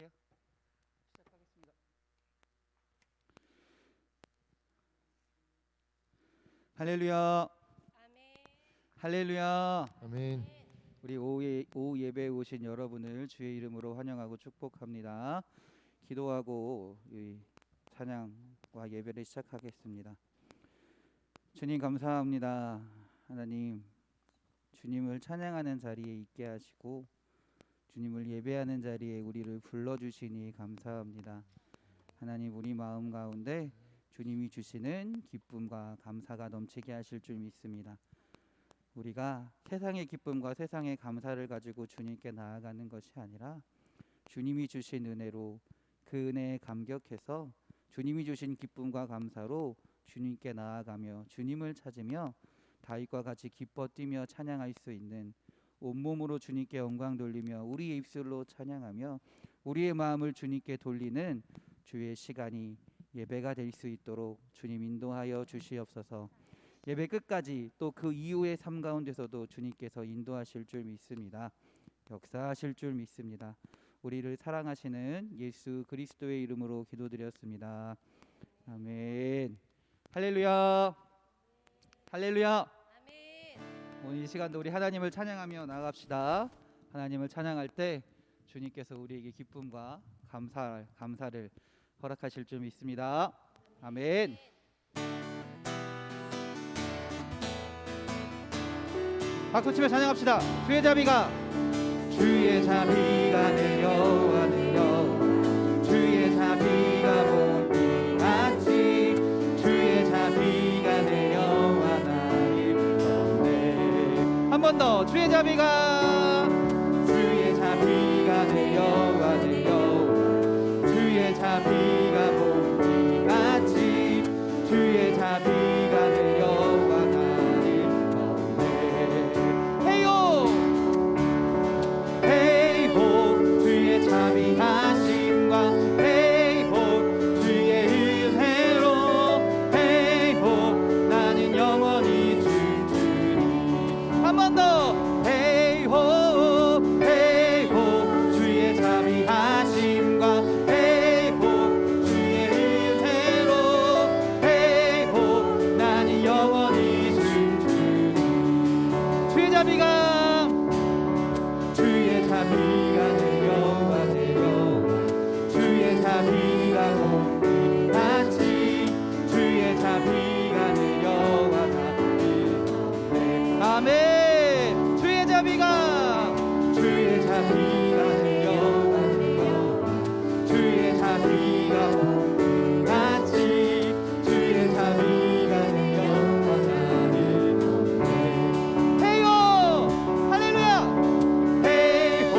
계세요? 시작하겠습니다. 할렐루야. 아멘. 할렐루야. 아멘. 우리 오후 예배에 오신 여러분을 주의 이름으로 환영하고 축복합니다. 기도하고 이 찬양과 예배를 시작하겠습니다. 주님 감사합니다. 하나님, 주님을 찬양하는 자리에 있게 하시고 주님을 예배하는 자리에 우리를 불러주시니 감사합니다. 하나님, 우리 마음 가운데 주님이 주시는 기쁨과 감사가 넘치게 하실 줄 믿습니다. 우리가 세상의 기쁨과 세상의 감사를 가지고 주님께 나아가는 것이 아니라 주님이 주신 은혜로 그 은혜에 감격해서 주님이 주신 기쁨과 감사로 주님께 나아가며 주님을 찾으며 다윗과 같이 기뻐 뛰며 찬양할 수 있는, 온몸으로 주님께 영광 돌리며 우리의 입술로 찬양하며 우리의 마음을 주님께 돌리는 주의 시간이 예배가 될 수 있도록 주님 인도하여 주시옵소서. 예배 끝까지 또 그 이후의 삶 가운데서도 주님께서 인도하실 줄 믿습니다. 역사하실 줄 믿습니다. 우리를 사랑하시는 예수 그리스도의 이름으로 기도드렸습니다. 아멘. 할렐루야. 할렐루야. 아멘. 오늘 이 시간도 우리 하나님을 찬양하며 나아갑시다. 하나님을 찬양할 때 주님께서 우리에게 기쁨과 감사를 허락하실 줄 믿습니다. 아멘. 박수치며 찬양합시다. 주의 자비가 내려와 내려 주의 자비가 봄비같이 주의 자비가 내려와 나를 덮네. 한 번 더. 주의 자비가 내려와 내려 주의 자비가 봄비같이 주의 자비가 내려와 나를 덮네. 헤이호 헤이호 주의 자비하심과 헤이호 주의 은혜로 헤이호 나는 영원히 춤추리. 한 번 더. 헤이호 헤이호 주의 자비하심과 헤이호 주의 은혜로 헤이호 나는 영원히 춤추리. 주의 자비가 내려와 내려 주의 자비가 봄비같이 주의 자비가 내려와 나를 덮네. 아멘. 주의 자비가 내려와 내려 주의 자비가 봄비같이 주의 자비가 내려와 나를 덮네. 헤이호 할렐루야. 헤이호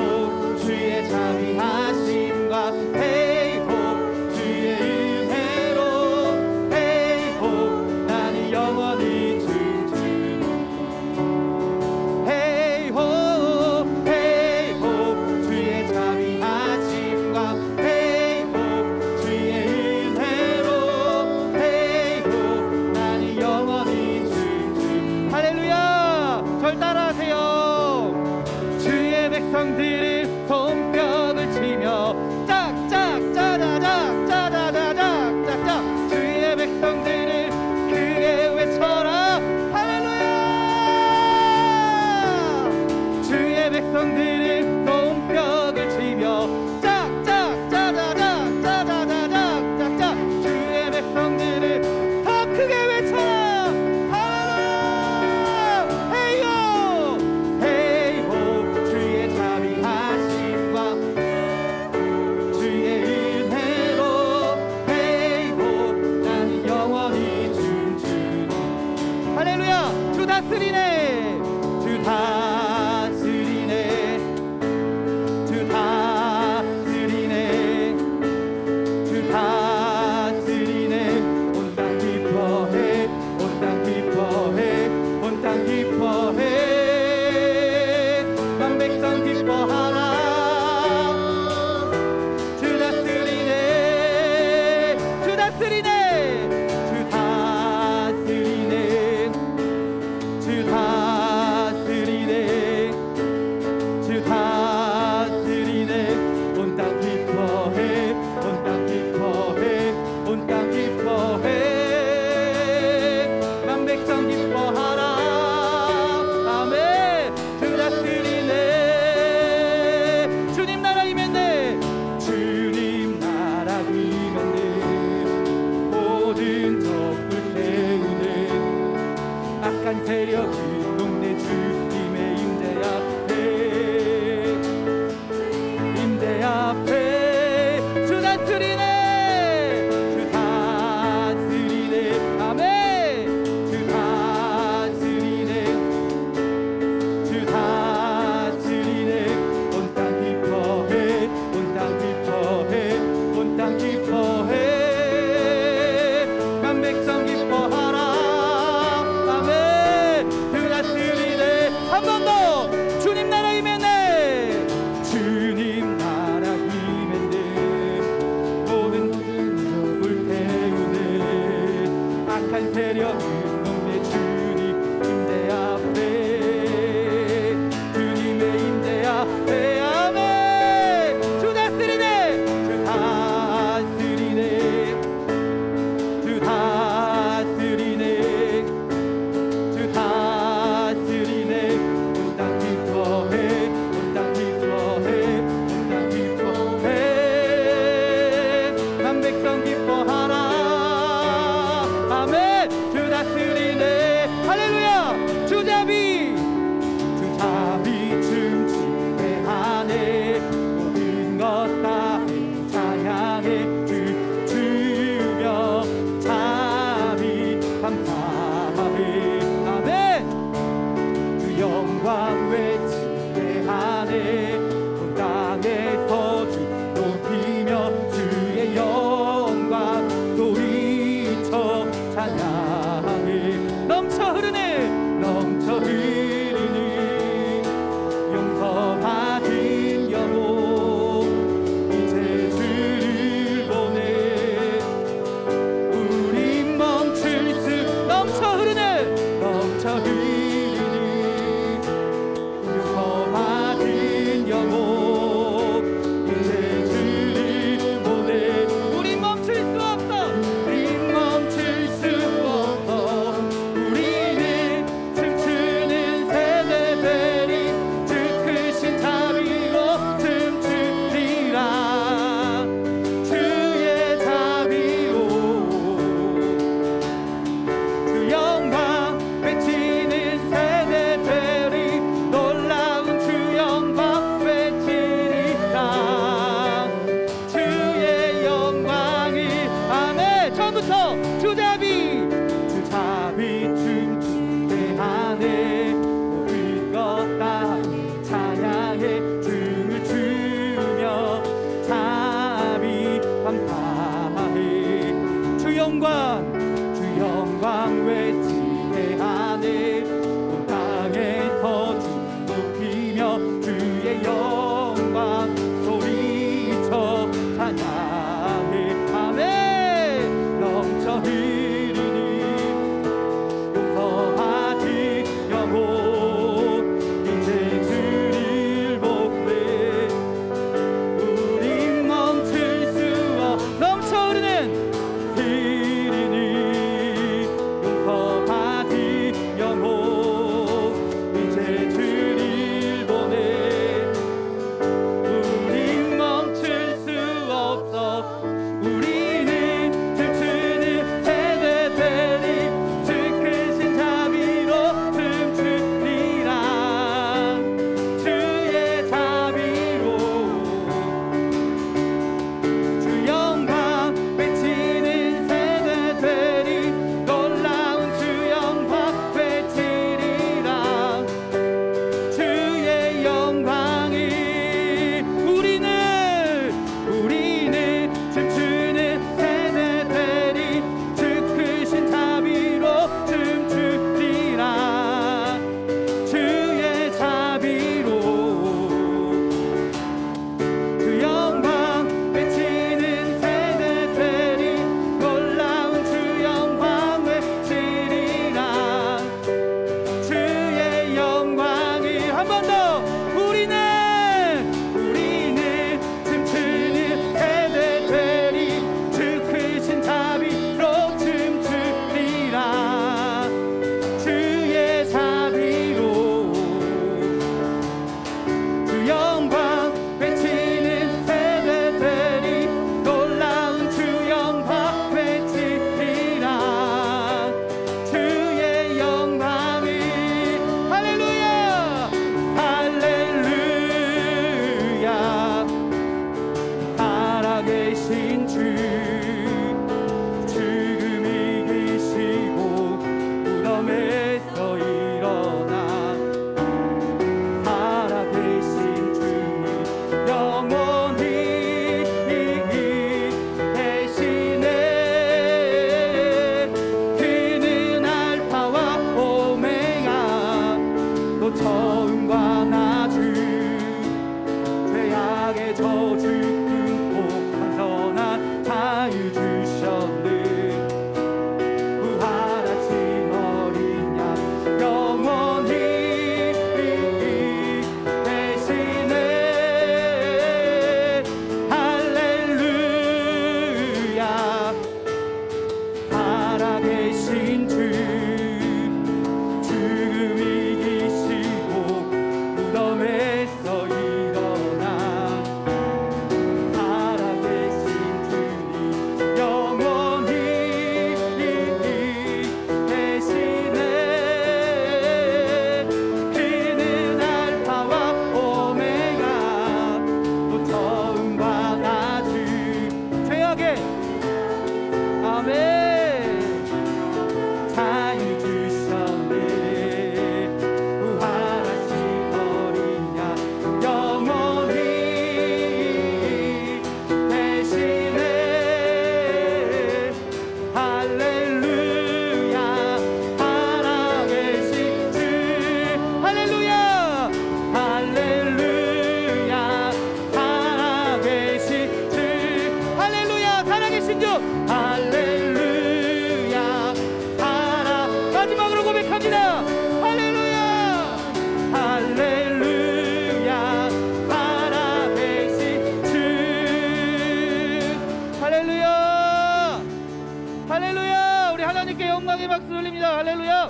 찬양의 박수 올립니다. 할렐루야.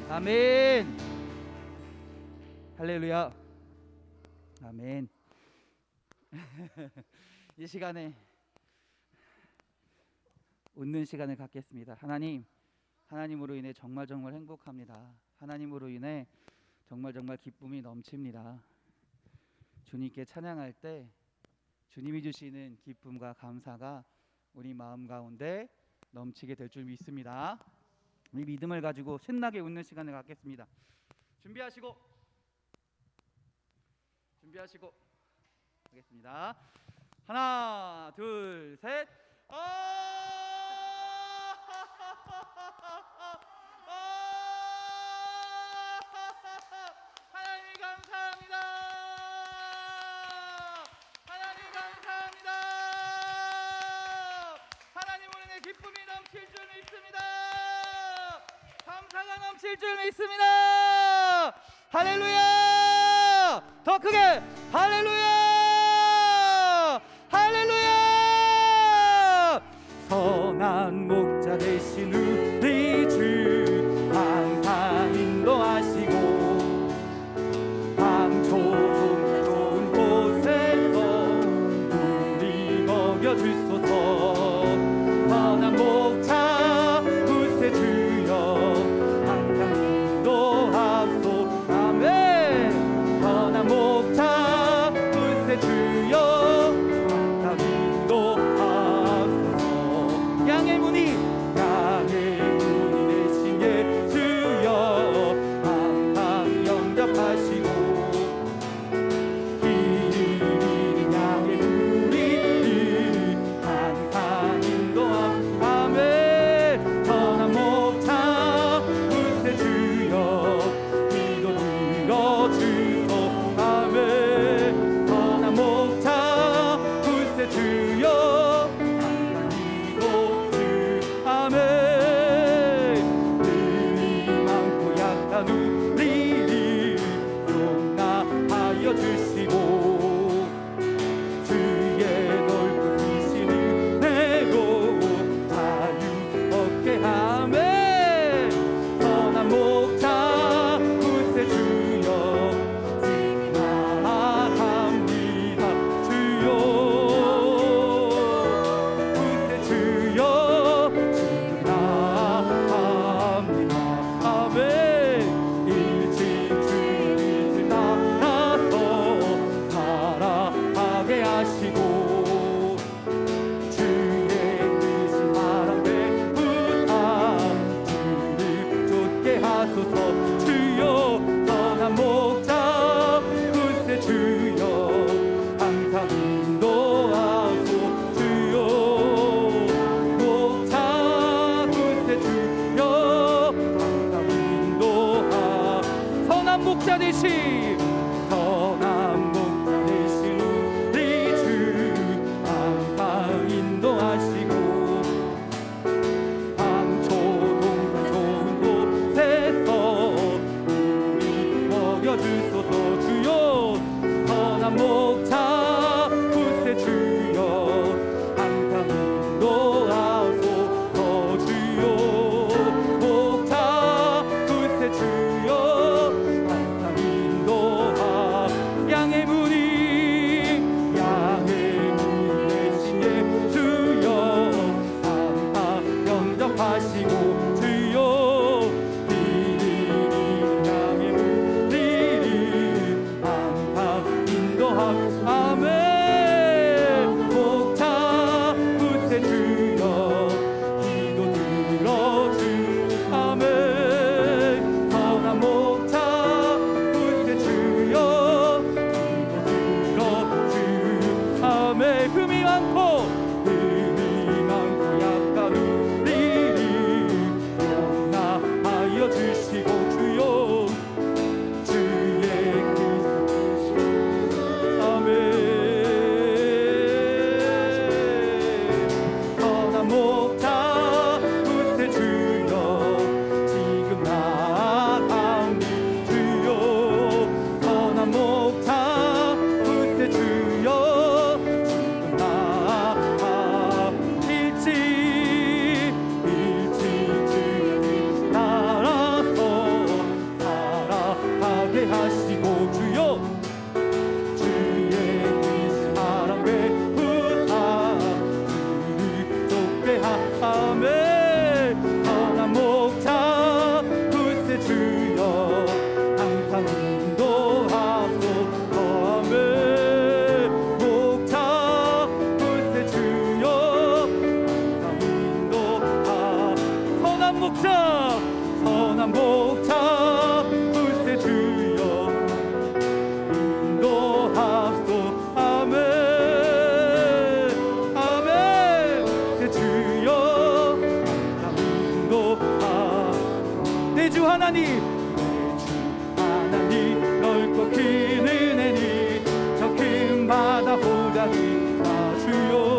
아멘. 할렐루야. 아멘. 이 시간에 웃는 시간을 갖겠습니다. 하나님으로 인해 정말 행복합니다. 하나님으로 인해 정말 기쁨이 넘칩니다. 주님께 찬양할 때 주님이 주시는 기쁨과 감사가 우리 마음 가운데 넘치게 될 줄 믿습니다. 이 믿음을 가지고 신나게 웃는 시간을 갖겠습니다. 준비하시고 하겠습니다. 하나, 둘, 셋. 하나님 감사합니다. 하나님 감사합니다. 하나님으로 인해 기쁨이 넘칠 줄 믿습니다. 감사가 넘칠 줄 믿습니다. 할렐루야. 더 크게 할렐루야. 할렐루야. 선한 목자 되신 우리 주 항상 인도하시고 방초좀 좋은 곳에서 우리 먹여주소서. 선한 목자 구세 주여 항상 인도하소. 아멘. 선한 목자 구세 주여 항상 인도하소서. 양의 문이 되신 예수여 항상 영접하시고 길을 양의 문이 항상 인도하소서. 아멘. 선한 목자 구세 주여 기도 들어주소. 아멘. 선한 목자 구세 주여 항상 기도 아멘. 능이 많고 약한 우리를 용납하여 주시고 주의 넓은 크신 은혜로 자유 얻게 하네. 선한 목자 구세 주여 지금 나아갑니다. 주여 구세 주여 지금 나아갑니다. 아멘. 일찍 주의 빛을 따라서 살아가게 하시고 주의 크신 사랑 배우사 주를 쫓게 하소서. 주여 선한 목자 구세 주여 항상 인도하소. 주여 목자 구세 주여 항상 인도하. 선한 목자 되신 우리 주 항상 인도하시고 방초동 좋은 곳에서 우리 먹여주소서. 주여 선한 목자 구세 주여 항상 인도하소서. 주여 목자 구세 주여 항상 인도하. 양의 문이 되신 예수여 항상 영접하시고 주여 양의 문이 항상 인도하고. 아멘. 목자 구세 주여 기도 들어주. 아멘. 선한 목자 구세 주여 기도 들어주. 아멘. 흠이 많고 약한 우리를 용납하여 주시고 주여 주의 아멘. 선한 목자 구세 주여 지금 나아갑니다. 주여 선한 목자 구세 주여 지금 나아갑니다. 고백합니다. 주여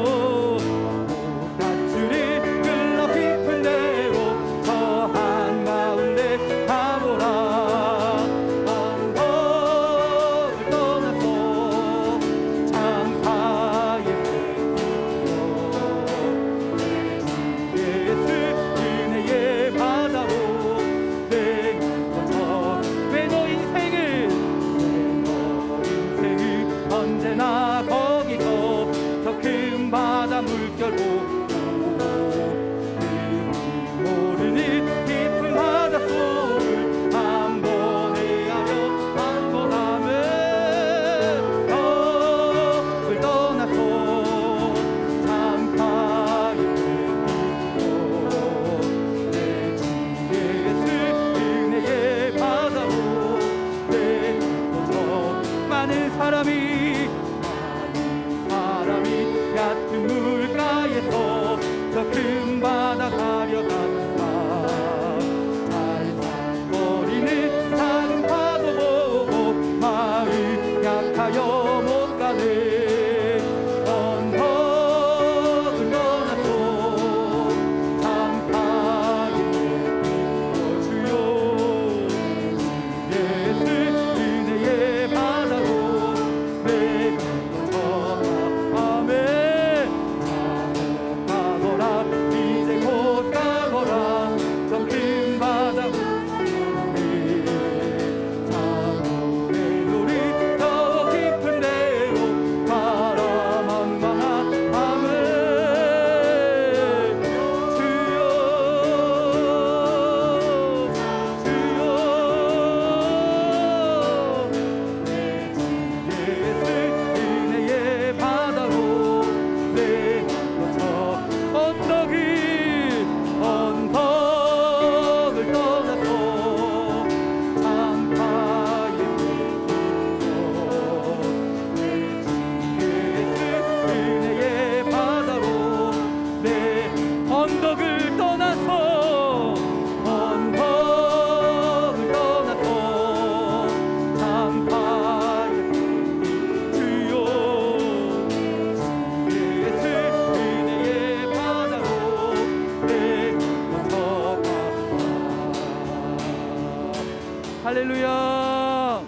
할렐루야,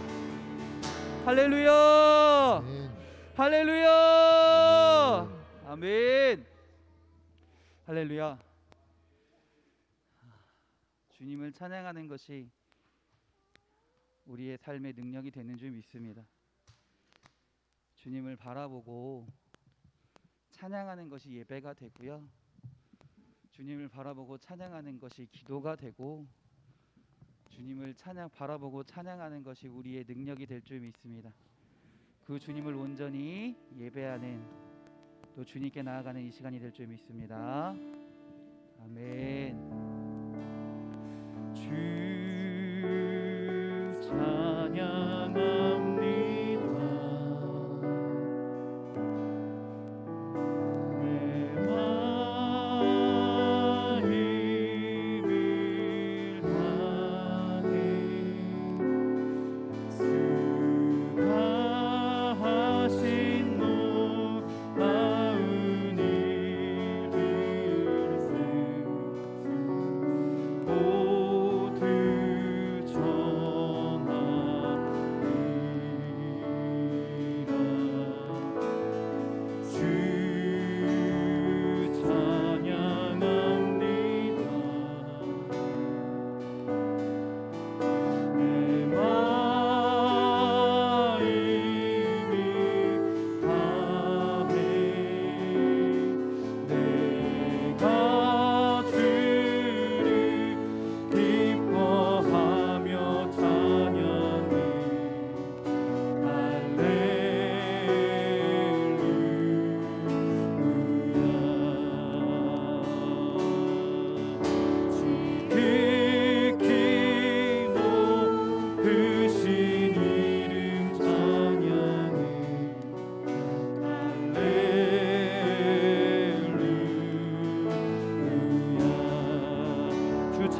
할렐루야, 할렐루야, 아멘. 할렐루야. 주님을 찬양하는 것이 우리의 삶의 능력이 되는 줄 믿습니다. 주님을 바라보고 찬양하는 것이 예배가 되고요, 주님을 바라보고 찬양하는 것이 기도가 되고, 주님을 바라보고 찬양하는 것이 우리의 능력이 될 줄 믿습니다. 그 주님을 온전히 예배하는, 또 주님께 나아가는 이 시간이 될 줄 믿습니다. 아멘. 주 찬양합니다.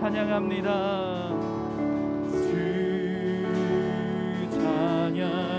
찬양합니다. 주 찬양합니다.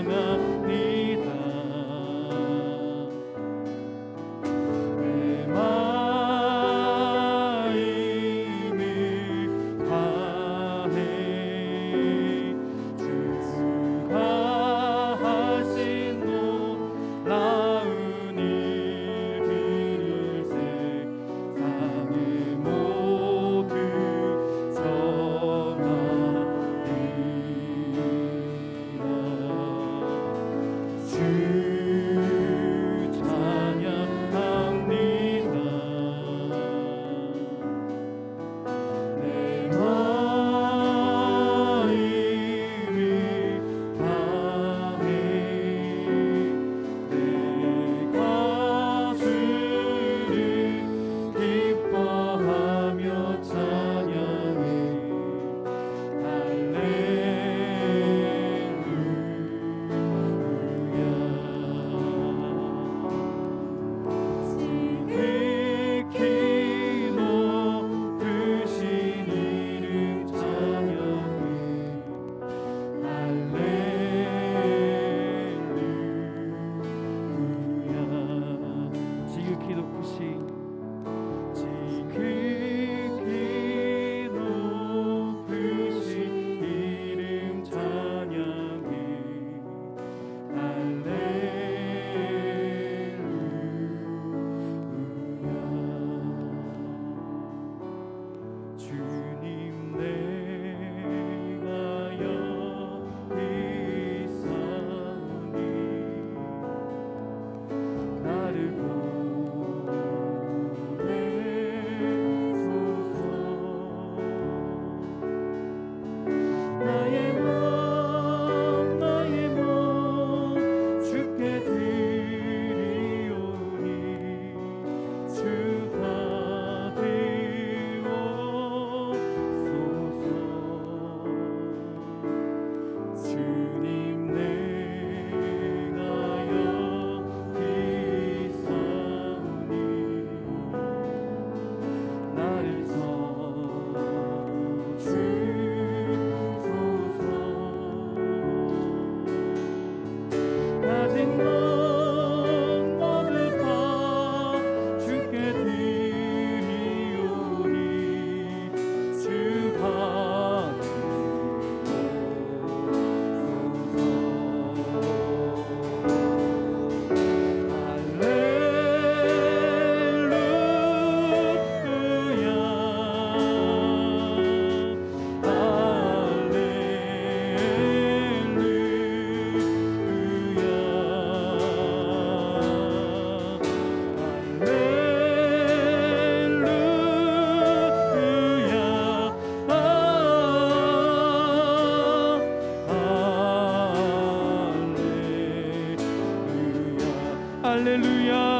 할렐루야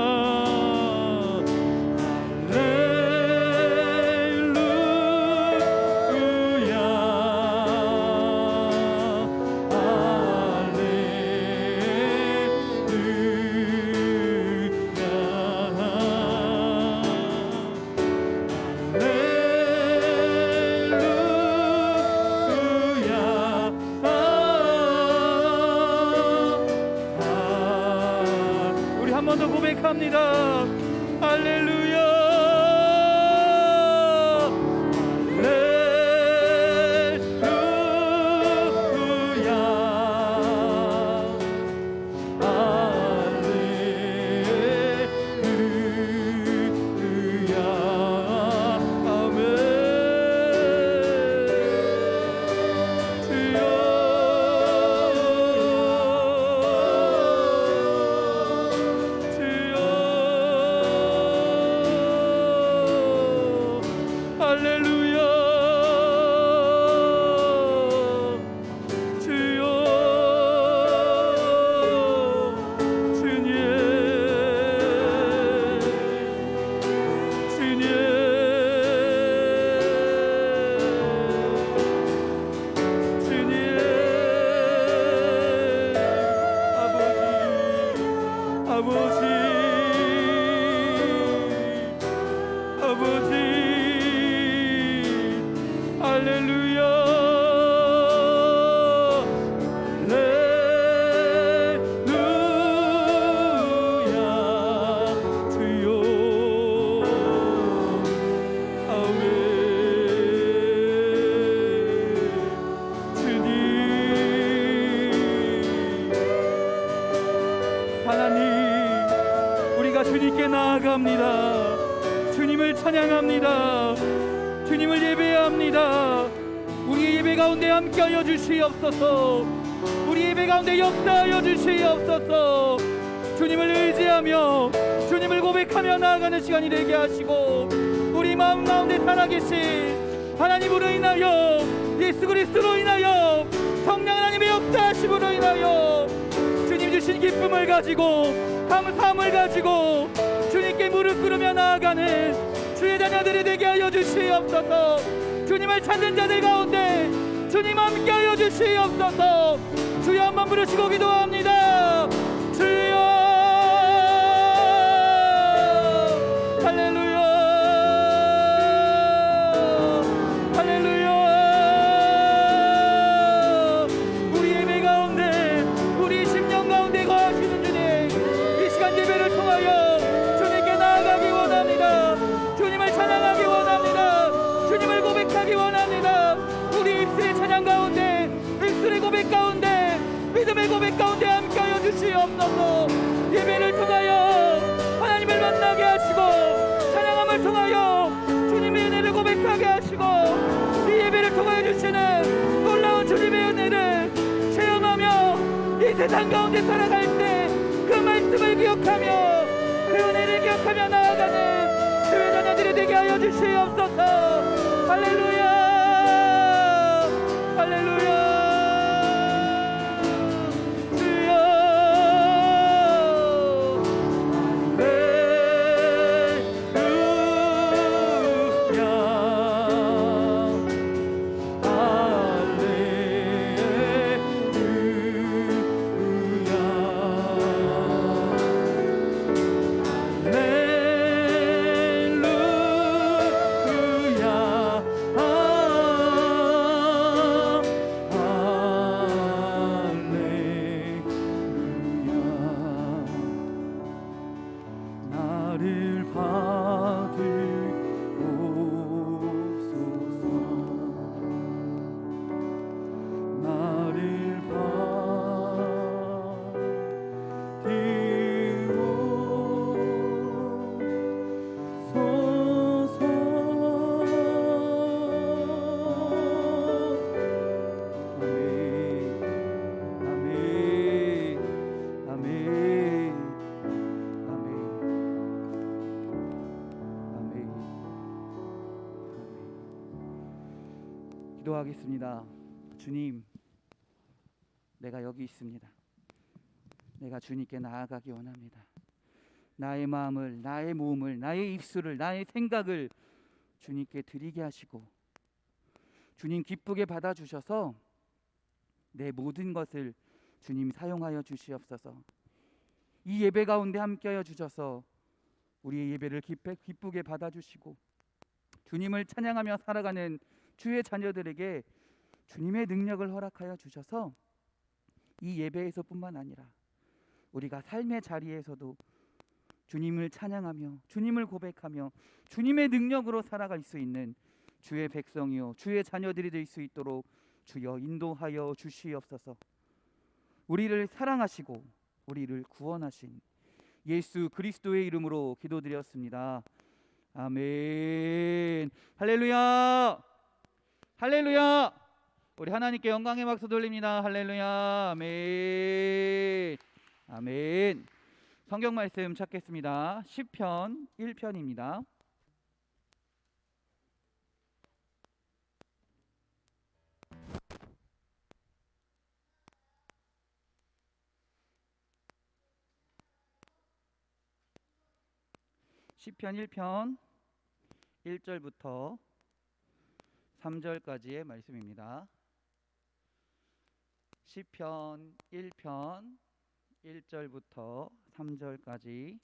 한 번 더 고백합니다. 할렐루야 아버지 할렐루야 주님께 나아갑니다. 주님을 찬양합니다. 주님을 예배합니다. 우리의 예배 가운데 함께하여 주시옵소서. 우리 예배 가운데 역사하여 주시옵소서. 주님을 의지하며 주님을 고백하며 나아가는 시간이 되게 하시고, 우리 마음 가운데 살아계신 하나님으로 인하여, 예수 그리스도로 인하여, 성령 하나님의 역사하심으로 인하여 주님 주신 기쁨을 가지고, 감사함을 가지고 주님께 무릎 꿇으며 나아가는 주의 자녀들이 되게 하여 주시옵소서. 주님을 찾는 자들 가운데 주님 함께 하여 주시옵소서. 주여 한번 부르시고 기도합니다. 주여 할렐루야 할렐루야. 우리 예배 가운데, 우리 심령 가운데 거하시는 주님, 이 시간 예배를 통하여 주님께 나아가기 원합니다. 주님을 찬양하기 원합니다. 주님을 고백하기 원합니다. 우리 입술의 찬양 가운데, 입술의 고백 가운데, 믿음의 고백 가운데 함께하여 주시옵소서. 예배를 통하여 하나님을 만나게 하시고, 찬양함을 통하여 주님의 은혜를 고백하게 하시고, 이 예배를 통하여 주시는 놀라운 주님의 은혜를 체험하며 이 세상 가운데 살아갈 때 그 말씀을 기억하며 그 은혜를 기억하며 나아가는 주의 자녀들이 되게 하여 주시옵소서. 할렐루야 할렐루야. 기도하겠습니다. 주님, 내가 여기 있습니다. 내가 주님께 나아가기 원합니다. 나의 마음을, 나의 몸을, 나의 입술을, 나의 생각을 주님께 드리게 하시고 주님 기쁘게 받아주셔서 내 모든 것을 주님 사용하여 주시옵소서. 이 예배 가운데 함께하여 주셔서 우리의 예배를 기쁘게 받아주시고 주님을 찬양하며 살아가는 주의 자녀들에게 주님의 능력을 허락하여 주셔서 이 예배에서뿐만 아니라 우리가 삶의 자리에서도 주님을 찬양하며 주님을 고백하며 주님의 능력으로 살아갈 수 있는 주의 백성이요 주의 자녀들이 될 수 있도록 주여 인도하여 주시옵소서. 우리를 사랑하시고 우리를 구원하신 예수 그리스도의 이름으로 기도드렸습니다. 아멘. 할렐루야. 할렐루야. 우리 하나님께 영광의 박수 돌립니다. 할렐루야. 아멘. 아멘. 성경 말씀 찾겠습니다. 시편 1편입니다. 시편 1편 1절부터 3절까지의 말씀입니다. 시편 1편 1절부터 3절까지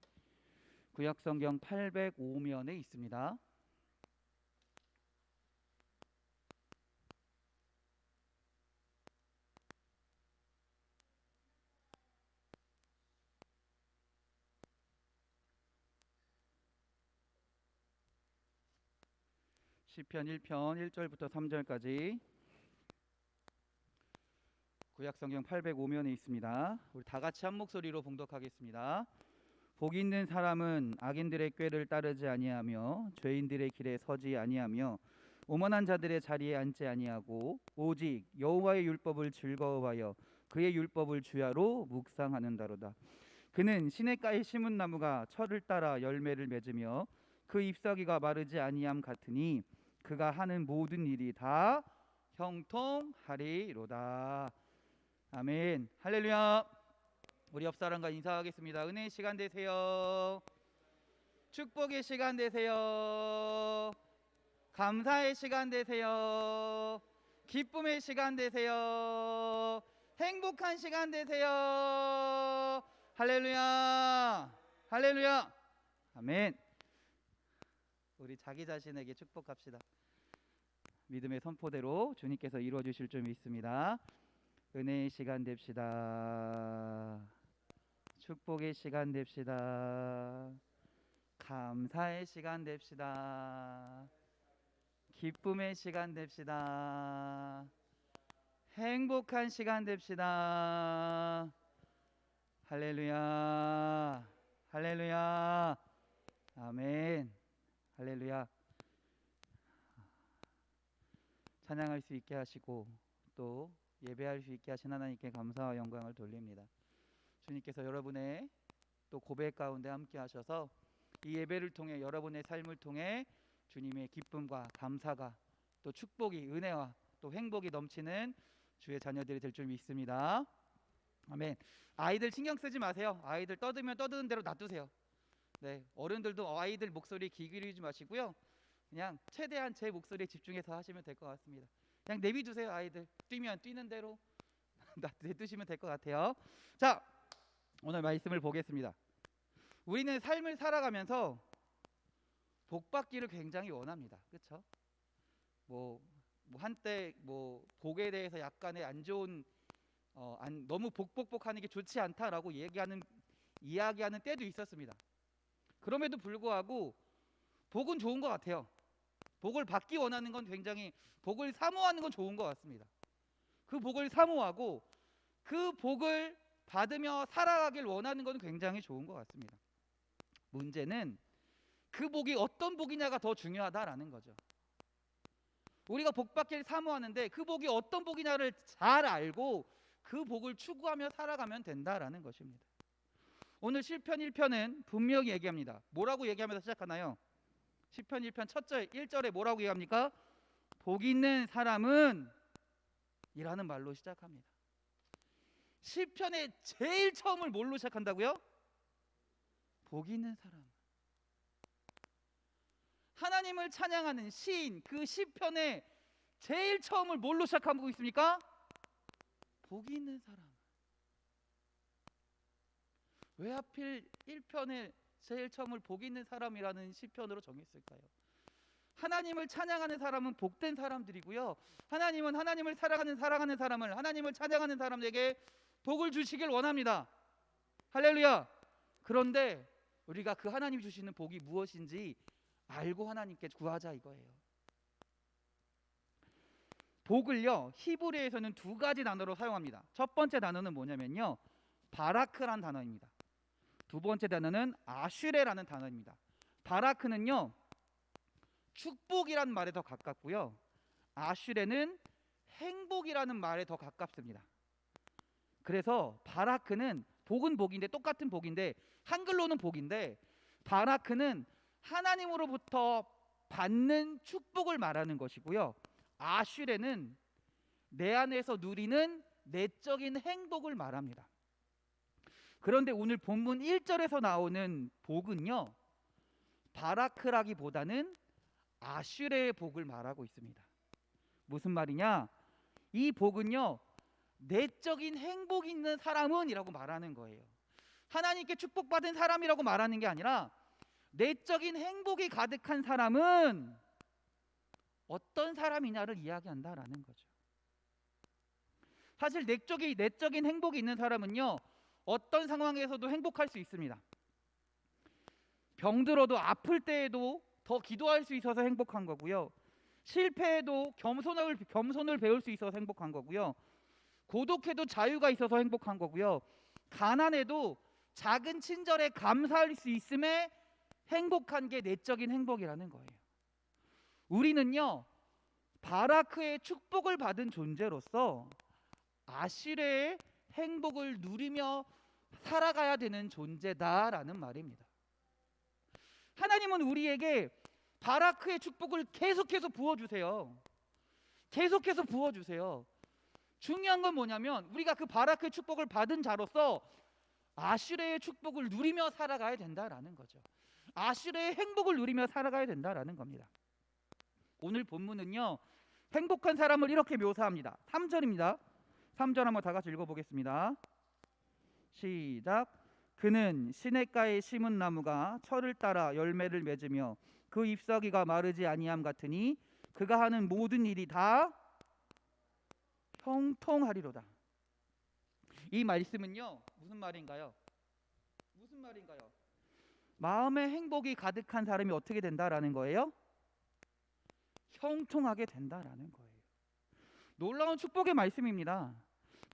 구약성경 805면에 있습니다. 시편 1편 1절부터 3절까지 구약성경 805면에 있습니다. 우리 다 같이 한 목소리로 봉독하겠습니다. 복 있는 사람은 악인들의 꾀를 따르지 아니하며 죄인들의 길에 서지 아니하며 오만한 자들의 자리에 앉지 아니하고 오직 여호와의 율법을 즐거워하여 그의 율법을 주야로 묵상하는다로다. 그는 시냇가에 심은 나무가 철을 따라 열매를 맺으며 그 잎사귀가 마르지 아니함 같으니 그가 하는 모든 일이 다 형통하리로다. 아멘. 할렐루야. 우리 옆 사람과 인사하겠습니다. 은혜의 시간 되세요. 축복의 시간 되세요. 감사의 시간 되세요. 기쁨의 시간 되세요. 행복한 시간 되세요. 할렐루야. 할렐루야. 아멘. 우리 자기 자신에게 축복합시다. 믿음의 선포대로 주님께서 이루어 주실 줄 믿습니다. 은혜의 시간 됩시다. 축복의 시간 됩시다. 감사의 시간 됩시다. 기쁨의 시간 됩시다. 행복한 시간 됩시다. 할렐루야. 할렐루야. 아멘. 할렐루야. 찬양할 수 있게 하시고 또 예배할 수 있게 하신 하나님께 감사와 영광을 돌립니다. 주님께서 여러분의 또 고백 가운데 함께 하셔서 이 예배를 통해 여러분의 삶을 통해 주님의 기쁨과 감사가 또 축복이 은혜와 또 행복이 넘치는 주의 자녀들이 될 줄 믿습니다. 아멘. 아이들 신경 쓰지 마세요. 아이들 떠들면 떠드는 대로 놔두세요. 네, 어른들도 아이들 목소리 귀 기울이지 마시고요. 그냥 최대한 제 목소리에 집중해서 하시면 될 것 같습니다. 그냥 내비두세요. 아이들 뛰면 뛰는 대로 놔두시면 될 것 같아요. 자, 오늘 말씀을 보겠습니다. 우리는 삶을 살아가면서 복 받기를 굉장히 원합니다. 그렇죠? 뭐 한때 복에 대해서 약간의 안 좋은 너무 복복복하는 게 좋지 않다라고 이야기하는 때도 있었습니다. 그럼에도 불구하고 복은 좋은 것 같아요. 복을 받기 원하는 건 굉장히 복을 사모하는 건 좋은 것 같습니다. 그 복을 사모하고 그 복을 받으며 살아가길 원하는 건 굉장히 좋은 것 같습니다. 문제는 그 복이 어떤 복이냐가 더 중요하다라는 거죠. 우리가 복 받기를 사모하는데 그 복이 어떤 복이냐를 잘 알고 그 복을 추구하며 살아가면 된다라는 것입니다. 오늘 시편 1편은 분명히 얘기합니다. 뭐라고 얘기하면서 시작하나요? 시편 1편 첫 절 1절에 뭐라고 얘기합니까? 복 있는 사람은 이라는 말로 시작합니다. 시편의 제일 처음을 뭘로 시작한다고요? 복 있는 사람. 하나님을 찬양하는 시인 그 시편의 제일 처음을 뭘로 시작하고 있습니까? 복이 있는 사람. 왜 하필 1편의 제일 처음을 복이 있는 사람이라는 시편으로 정했을까요? 하나님을 찬양하는 사람은 복된 사람들이고요, 하나님은 하나님을 사랑하는 사람을, 하나님을 찬양하는 사람에게 복을 주시길 원합니다. 할렐루야. 그런데 우리가 그 하나님이 주시는 복이 무엇인지 알고 하나님께 구하자 이거예요. 복을요, 히브리에서는 두 가지 단어로 사용합니다. 첫 번째 단어는 뭐냐면요, 바라크란 단어입니다. 두 번째 단어는 아슈레라는 단어입니다. 바라크는요, 축복이란 말에 더 가깝고요, 아슈레는 행복이라는 말에 더 가깝습니다. 그래서 바라크는 복은 복인데, 똑같은 복인데, 한글로는 복인데, 바라크는 하나님으로부터 받는 축복을 말하는 것이고요, 아슈레는 내 안에서 누리는 내적인 행복을 말합니다. 그런데 오늘 본문 1절에서 나오는 복은요, 바라크라기보다는 아슈레의 복을 말하고 있습니다. 무슨 말이냐? 이 복은요, 내적인 행복이 있는 사람은 이라고 말하는 거예요. 하나님께 축복받은 사람이라고 말하는 게 아니라 내적인 행복이 가득한 사람은 어떤 사람이냐를 이야기한다라는 거죠. 사실 내적인 행복이 있는 사람은요, 어떤 상황에서도 행복할 수 있습니다. 병들어도 아플 때에도 더 기도할 수 있어서 행복한 거고요, 실패해도 겸손을 배울 수 있어서 행복한 거고요, 고독해도 자유가 있어서 행복한 거고요, 가난해도 작은 친절에 감사할 수 있음에 행복한 게 내적인 행복이라는 거예요. 우리는요, 바라크의 축복을 받은 존재로서 아슈레의 행복을 누리며 살아가야 되는 존재다라는 말입니다. 하나님은 우리에게 바라크의 축복을 계속해서 부어주세요. 계속해서 부어주세요. 중요한 건 뭐냐면 우리가 그 바라크의 축복을 받은 자로서 아슈레의 축복을 누리며 살아가야 된다라는 거죠. 아슈레의 행복을 누리며 살아가야 된다라는 겁니다. 오늘 본문은요, 행복한 사람을 이렇게 묘사합니다. 3절입니다. 3절 한번 다 같이 읽어보겠습니다. 시작. 그는 시냇가에 심은 나무가 철을 따라 열매를 맺으며 그 잎사귀가 마르지 아니함 같으니 그가 하는 모든 일이 다 형통하리로다. 이 말씀은요, 무슨 말인가요? 마음의 행복이 가득한 사람이 어떻게 된다라는 거예요? 형통하게 된다라는 거예요. 놀라운 축복의 말씀입니다.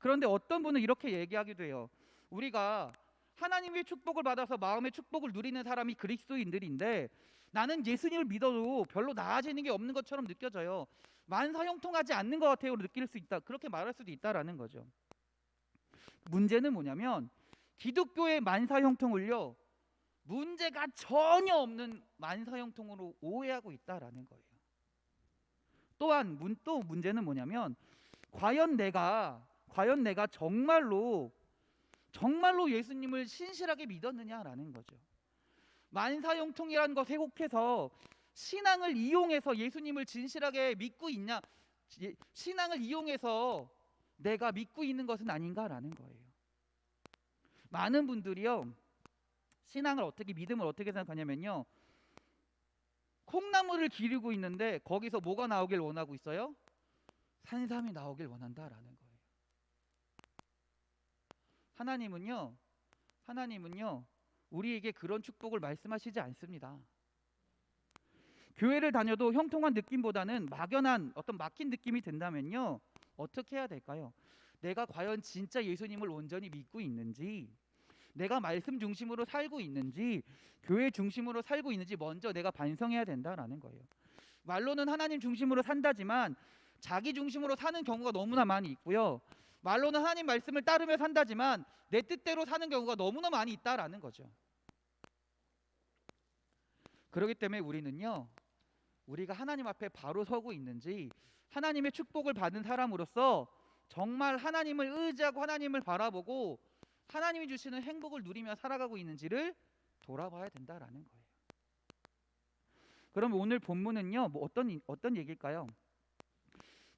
그런데 어떤 분은 이렇게 얘기하기도 해요. 우리가 하나님의 축복을 받아서 마음의 축복을 누리는 사람이 그리스도인들인데 나는 예수님을 믿어도 별로 나아지는 게 없는 것처럼 느껴져요. 만사형통하지 않는 것 같아요. 느낄 수 있다. 그렇게 말할 수도 있다라는 거죠. 문제는 뭐냐면 기독교의 만사형통을요, 문제가 전혀 없는 만사형통으로 오해하고 있다라는 거예요. 또한 또 문제는 뭐냐면 과연 내가 정말로 예수님을 신실하게 믿었느냐라는 거죠. 만사형통이라는 것에 혹해서 신앙을 이용해서 예수님을 진실하게 믿고 있냐, 신앙을 이용해서 내가 믿고 있는 것은 아닌가라는 거예요. 많은 분들이요, 믿음을 어떻게 생각하냐면요, 콩나물을 기르고 있는데 거기서 뭐가 나오길 원하고 있어요? 산삼이 나오길 원한다라는 거예요. 하나님은요 우리에게 그런 축복을 말씀하시지 않습니다. 교회를 다녀도 형통한 느낌보다는 막연한 어떤 막힌 느낌이 든다면요, 어떻게 해야 될까요? 내가 과연 진짜 예수님을 온전히 믿고 있는지, 내가 말씀 중심으로 살고 있는지, 교회 중심으로 살고 있는지 먼저 내가 반성해야 된다라는 거예요. 말로는 하나님 중심으로 산다지만 자기 중심으로 사는 경우가 너무나 많이 있고요, 말로는 하나님 말씀을 따르며 산다지만 내 뜻대로 사는 경우가 너무나 많이 있다라는 거죠. 그렇기 때문에 우리가 하나님 앞에 바로 서고 있는지, 하나님의 축복을 받은 사람으로서 정말 하나님을 의지하고 하나님을 바라보고 하나님이 주시는 행복을 누리며 살아가고 있는지를 돌아봐야 된다라는 거예요. 그럼 오늘 본문은요, 뭐 어떤 얘기일까요?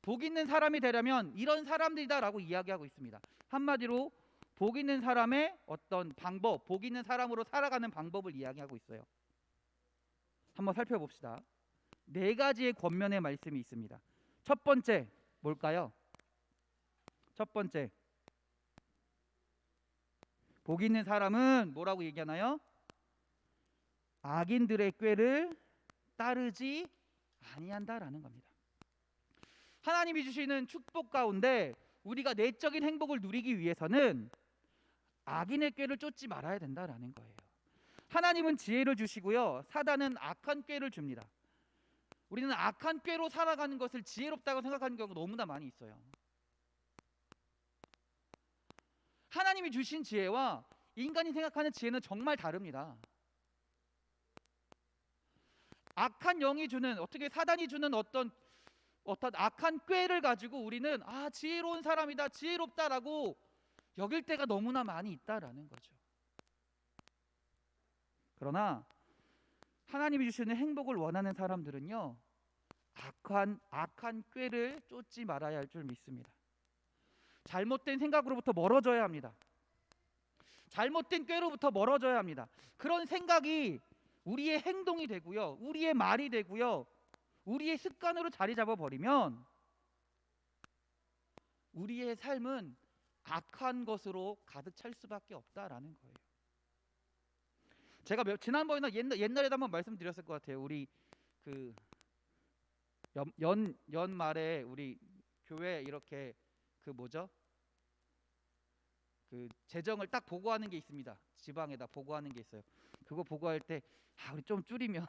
복 있는 사람이 되려면 이런 사람들이다라고 이야기하고 있습니다. 한마디로 복 있는 사람의 어떤 방법, 복 있는 사람으로 살아가는 방법을 이야기하고 있어요. 한번 살펴봅시다. 네 가지의 권면의 말씀이 있습니다. 첫 번째 뭘까요? 첫 번째, 복 있는 사람은 뭐라고 얘기하나요? 악인들의 꾀를 따르지 아니한다라는 겁니다. 하나님이 주시는 축복 가운데 우리가 내적인 행복을 누리기 위해서는 악인의 꾀를 쫓지 말아야 된다라는 거예요. 하나님은 지혜를 주시고요, 사단은 악한 꾀를 줍니다. 우리는 악한 꾀로 살아가는 것을 지혜롭다고 생각하는 경우가 너무나 많이 있어요. 하나님이 주신 지혜와 인간이 생각하는 지혜는 정말 다릅니다. 악한 영이 주는, 어떻게 사단이 주는 어떤 악한 꾀를 가지고 우리는 지혜로운 사람이다, 지혜롭다라고 여길 때가 너무나 많이 있다라는 거죠. 그러나 하나님이 주시는 행복을 원하는 사람들은요, 악한 꾀를 쫓지 말아야 할 줄 믿습니다. 잘못된 생각으로부터 멀어져야 합니다. 잘못된 꾀로부터 멀어져야 합니다. 그런 생각이 우리의 행동이 되고요, 우리의 말이 되고요, 우리의 습관으로 자리 잡아버리면 우리의 삶은 악한 것으로 가득 찰 수밖에 없다라는 거예요. 제가 지난번이나 옛날에도 한번 말씀드렸을 것 같아요. 우리 그 연말에 우리 교회 이렇게 그 재정을 딱 보고하는 게 있습니다. 지방에다 보고하는 게 있어요. 그거 보고할 때 우리 좀 줄이면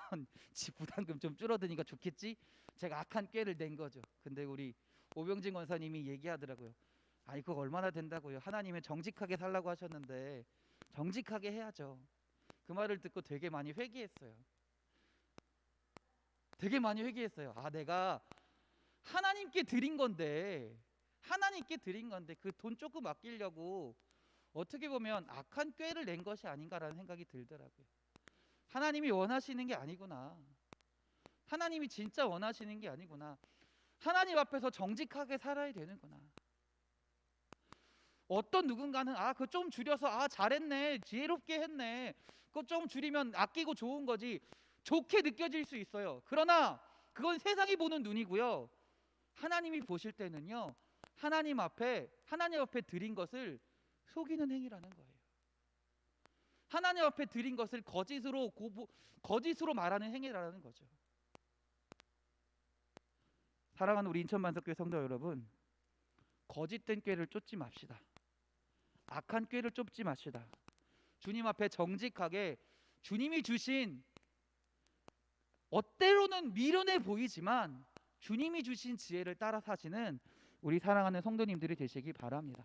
집 부담금 좀 줄어드니까 좋겠지. 제가 악한 꾀를 낸 거죠. 근데 우리 오병진 권사님이 얘기하더라고요. 그거 얼마나 된다고요? 하나님은 정직하게 살라고 하셨는데 정직하게 해야죠. 그 말을 듣고 되게 많이 회개했어요. 되게 많이 회개했어요. 내가 하나님께 드린 건데 그 돈 조금 아끼려고 어떻게 보면 악한 꾀를 낸 것이 아닌가라는 생각이 들더라고요. 하나님이 원하시는 게 아니구나. 하나님이 진짜 원하시는 게 아니구나. 하나님 앞에서 정직하게 살아야 되는구나. 어떤 누군가는 그거 좀 줄여서 잘했네, 지혜롭게 했네, 그거 좀 줄이면 아끼고 좋은 거지, 좋게 느껴질 수 있어요. 그러나 그건 세상이 보는 눈이고요, 하나님이 보실 때는요, 하나님 앞에 드린 것을 속이는 행위라는 거예요. 하나님 앞에 드린 것을 거짓으로 말하는 행위라는 거죠. 사랑하는 우리 인천만석교회 성도 여러분, 거짓된 꾀를 쫓지 맙시다. 악한 꾀를 쫓지 맙시다. 주님 앞에 정직하게 주님이 주신, 때로는 미련해 보이지만 주님이 주신 지혜를 따라 사시는 우리 사랑하는 성도님들이 되시기 바랍니다.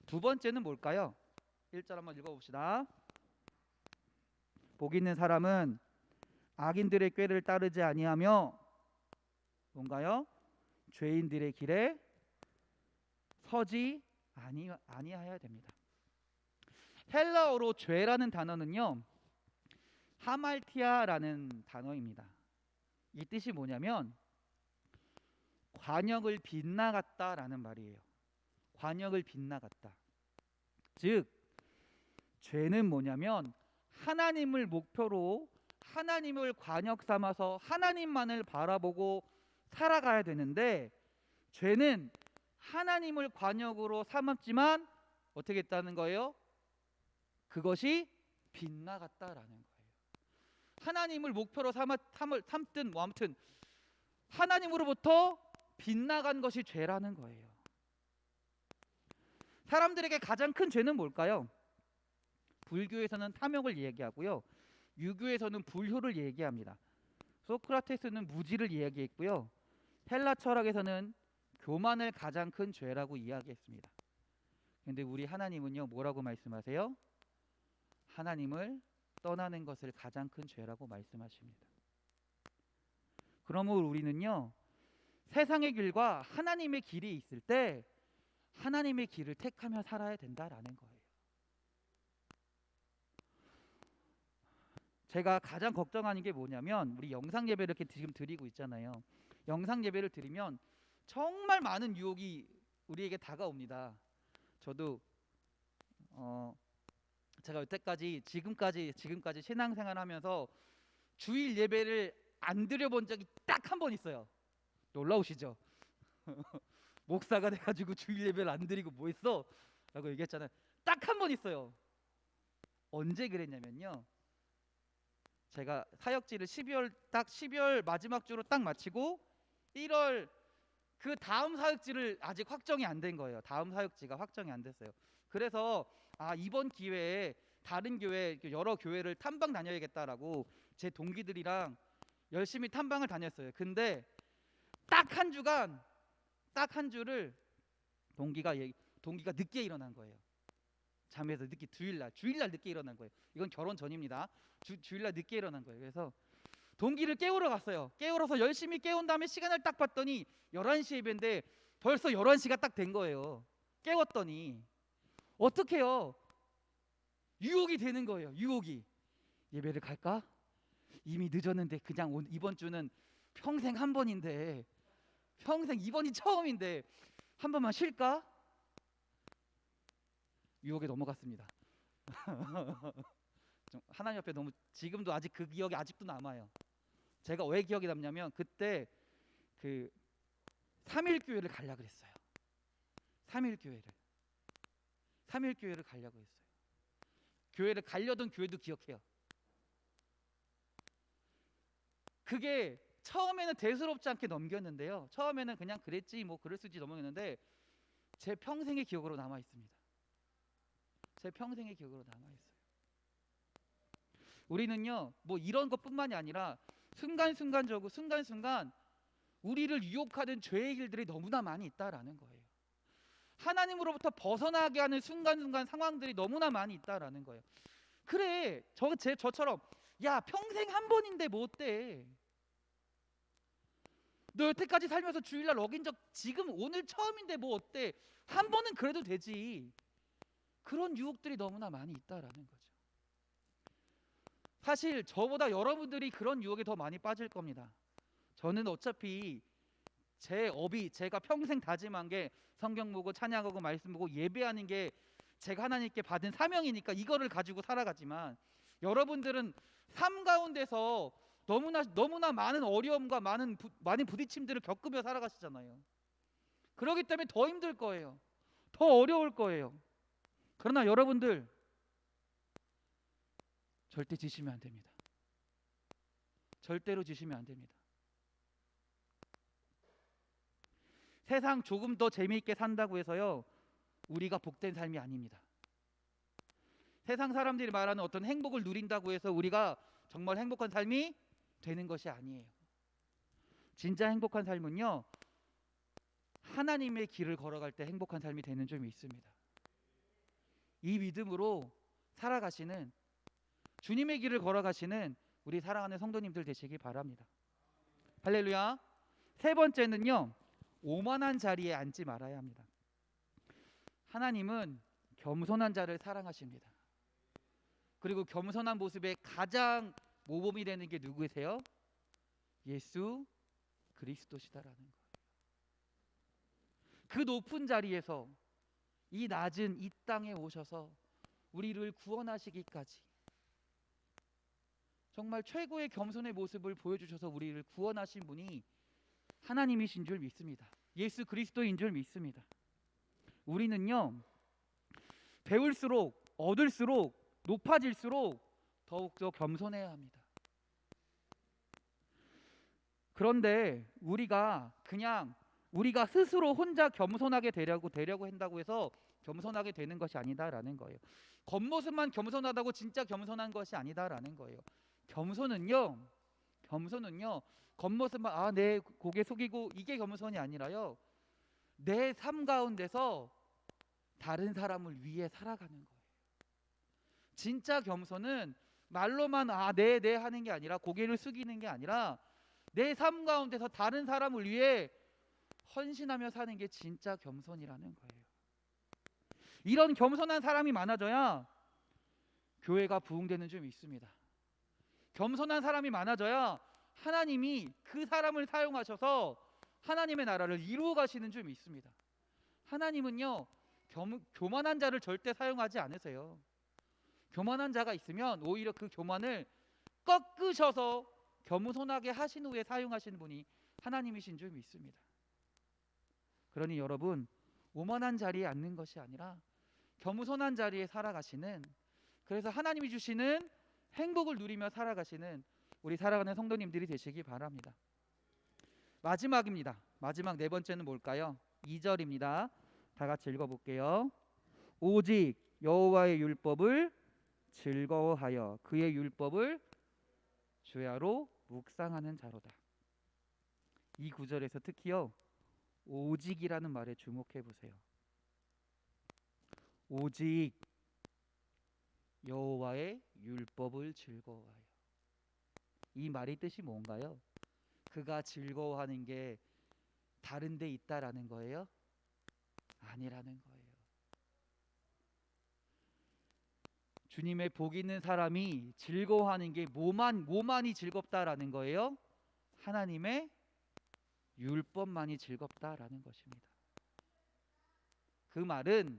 두 번째는 뭘까요? 1절 한번 읽어봅시다. 복 있는 사람은 악인들의 꾀를 따르지 아니하며 뭔가요? 죄인들의 길에 서지 아니하여야 됩니다. 헬라어로 죄라는 단어는요, 하말티아라는 단어입니다. 이 뜻이 뭐냐면 관역을 빗나갔다라는 말이에요. 관역을 빗나갔다. 즉 죄는 뭐냐면 하나님을 목표로, 하나님을 관역 삼아서 하나님만을 바라보고 살아가야 되는데, 죄는 하나님을 관역으로 삼았지만 어떻게 했다는 거예요? 그것이 빗나갔다라는 거예요. 하나님을 목표로 삼든 아무튼 하나님으로부터 빗나간 것이 죄라는 거예요. 사람들에게 가장 큰 죄는 뭘까요? 불교에서는 탐욕을 얘기하고요, 유교에서는 불효를 얘기합니다. 소크라테스는 무지를 이야기했고요, 헬라 철학에서는 교만을 가장 큰 죄라고 이야기했습니다. 그런데 우리 하나님은요, 뭐라고 말씀하세요? 하나님을 떠나는 것을 가장 큰 죄라고 말씀하십니다. 그러므로 우리는요, 세상의 길과 하나님의 길이 있을 때 하나님의 길을 택하며 살아야 된다라는 거예요. 제가 가장 걱정하는 게 뭐냐면 우리 영상 예배를 이렇게 지금 드리고 있잖아요. 영상 예배를 드리면 정말 많은 유혹이 우리에게 다가옵니다. 저도 제가 여태까지 지금까지 신앙생활하면서 주일 예배를 안 드려본 적이 딱 한 번 있어요. 놀라우시죠? 목사가 돼가지고 주일 예배를 안 드리고 뭐 했어? 라고 얘기했잖아요. 딱 한 번 있어요. 언제 그랬냐면요, 제가 사역지를 12월 마지막 주로 딱 마치고 1월 그 다음 사역지를 아직 확정이 안 된 거예요. 다음 사역지가 확정이 안 됐어요. 그래서 이번 기회에 다른 교회, 여러 교회를 탐방 다녀야겠다라고 제 동기들이랑 열심히 탐방을 다녔어요. 근데 딱 한 주를 동기가 늦게 일어난 거예요. 잠에서 늦게 주일날 늦게 일어난 거예요. 이건 결혼 전입니다. 주일날 늦게 일어난 거예요. 그래서 동기를 깨우러 갔어요. 깨우러서 열심히 깨운 다음에 시간을 딱 봤더니 11시 예배인데 벌써 11시가 딱 된 거예요. 깨웠더니 어떡해요? 유혹이 되는 거예요. 유혹이. 예배를 갈까? 이미 늦었는데 그냥 이번 주는 평생 한 번인데, 평생 이번이 처음인데 한 번만 쉴까? 유혹에 넘어갔습니다. 하나님 앞에 너무, 지금도 아직 그 기억이 아직도 남아요. 제가 왜 기억이 남냐면 그때 그 3일 교회를 가려고 그랬어요. 3일 교회를 가려고 했어요. 교회를 가려던 교회도 기억해요. 그게 처음에는 대수롭지 않게 넘겼는데요. 처음에는 그냥 그랬지 뭐 그럴 수 있지 넘겼는데 제 평생의 기억으로 남아 있습니다. 제 평생의 기억으로 남아 있어요. 우리는요, 뭐 이런 것뿐만이 아니라 순간순간 우리를 유혹하는 죄의 길들이 너무나 많이 있다라는 거예요. 하나님으로부터 벗어나게 하는 순간순간 상황들이 너무나 많이 있다라는 거예요. 그래, 저처럼 야 평생 한 번인데 뭐 어때? 너 여태까지 살면서 주일날 어긴 적 지금 오늘 처음인데 뭐 어때? 한 번은 그래도 되지. 그런 유혹들이 너무나 많이 있다라는 거죠. 사실 저보다 여러분들이 그런 유혹에 더 많이 빠질 겁니다. 저는 어차피 제가 평생 다짐한 게 성경 보고 찬양하고 말씀 보고 예배하는 게 제가 하나님께 받은 사명이니까 이거를 가지고 살아가지만, 여러분들은 삶 가운데서 너무나 많은 어려움과 많은 부딪힘들을 겪으며 살아가시잖아요. 그렇기 때문에 더 힘들 거예요. 더 어려울 거예요. 그러나 여러분들 절대 지시면 안 됩니다. 절대로 지시면 안 됩니다. 세상 조금 더 재미있게 산다고 해서요, 우리가 복된 삶이 아닙니다. 세상 사람들이 말하는 어떤 행복을 누린다고 해서 우리가 정말 행복한 삶이 되는 것이 아니에요. 진짜 행복한 삶은요, 하나님의 길을 걸어갈 때 행복한 삶이 되는 점이 있습니다. 이 믿음으로 살아가시는, 주님의 길을 걸어가시는 우리 사랑하는 성도님들 되시기 바랍니다. 할렐루야. 세 번째는요, 오만한 자리에 앉지 말아야 합니다. 하나님은 겸손한 자를 사랑하십니다. 그리고 겸손한 모습의 가장 모범이 되는 게 누구세요? 예수 그리스도시다라는 거예요. 그 높은 자리에서 이 낮은 이 땅에 오셔서 우리를 구원하시기까지 정말 최고의 겸손의 모습을 보여주셔서 우리를 구원하신 분이 하나님이신 줄 믿습니다. 예수 그리스도인 줄 믿습니다. 우리는요, 배울수록 얻을수록 높아질수록 더욱더 겸손해야 합니다. 그런데 우리가 스스로 혼자 겸손하게 되려고 한다고 해서 겸손하게 되는 것이 아니다라는 거예요. 겉모습만 겸손하다고 진짜 겸손한 것이 아니다라는 거예요. 겸손은요 겉모습만 내 고개 숙이고 이게 겸손이 아니라요, 내 삶 가운데서 다른 사람을 위해 살아가는 거예요. 진짜 겸손은 말로만 네 하는 게 아니라, 고개를 숙이는 게 아니라 내 삶 가운데서 다른 사람을 위해 헌신하며 사는 게 진짜 겸손이라는 거예요. 이런 겸손한 사람이 많아져야 교회가 부흥되는 점이 있습니다. 겸손한 사람이 많아져야 하나님이 그 사람을 사용하셔서 하나님의 나라를 이루어 가시는 줄 믿습니다. 하나님은요, 교만한 자를 절대 사용하지 않으세요. 교만한 자가 있으면 오히려 그 교만을 꺾으셔서 겸손하게 하신 후에 사용하시는 분이 하나님이신 줄 믿습니다. 그러니 여러분, 오만한 자리에 앉는 것이 아니라 겸손한 자리에 살아가시는, 그래서 하나님이 주시는 행복을 누리며 살아가시는 우리 사랑하는 성도님들이 되시기 바랍니다. 마지막입니다. 마지막 네 번째는 뭘까요? 2절입니다. 다 같이 읽어볼게요. 오직 여호와의 율법을 즐거워하여 그의 율법을 주야로 묵상하는 자로다. 이 구절에서 특히요, 오직이라는 말에 주목해 보세요. 오직 여호와의 율법을 즐거워하여. 이 말의 뜻이 뭔가요? 그가 즐거워하는 게 다른 데 있다라는 거예요? 아니라는 거예요. 주님의 복 있는 사람이 즐거워하는 게 뭐만이 즐겁다라는 거예요? 하나님의 율법만이 즐겁다라는 것입니다. 그 말은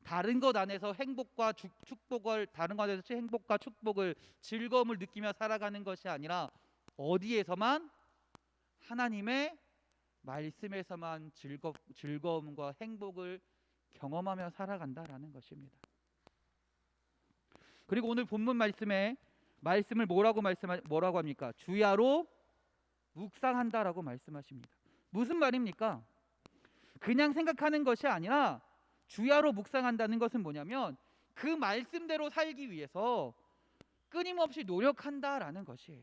다른 것 안에서 행복과 축복을, 다른 것 안에서 행복과 축복을, 즐거움을 느끼며 살아가는 것이 아니라 어디에서만? 하나님의 말씀에서만 즐거움과 행복을 경험하며 살아간다라는 것입니다. 그리고 오늘 본문 말씀을 뭐라고 합니까? 주야로 묵상한다라고 말씀하십니다. 무슨 말입니까? 그냥 생각하는 것이 아니라 주야로 묵상한다는 것은 뭐냐면 그 말씀대로 살기 위해서 끊임없이 노력한다라는 것이에요.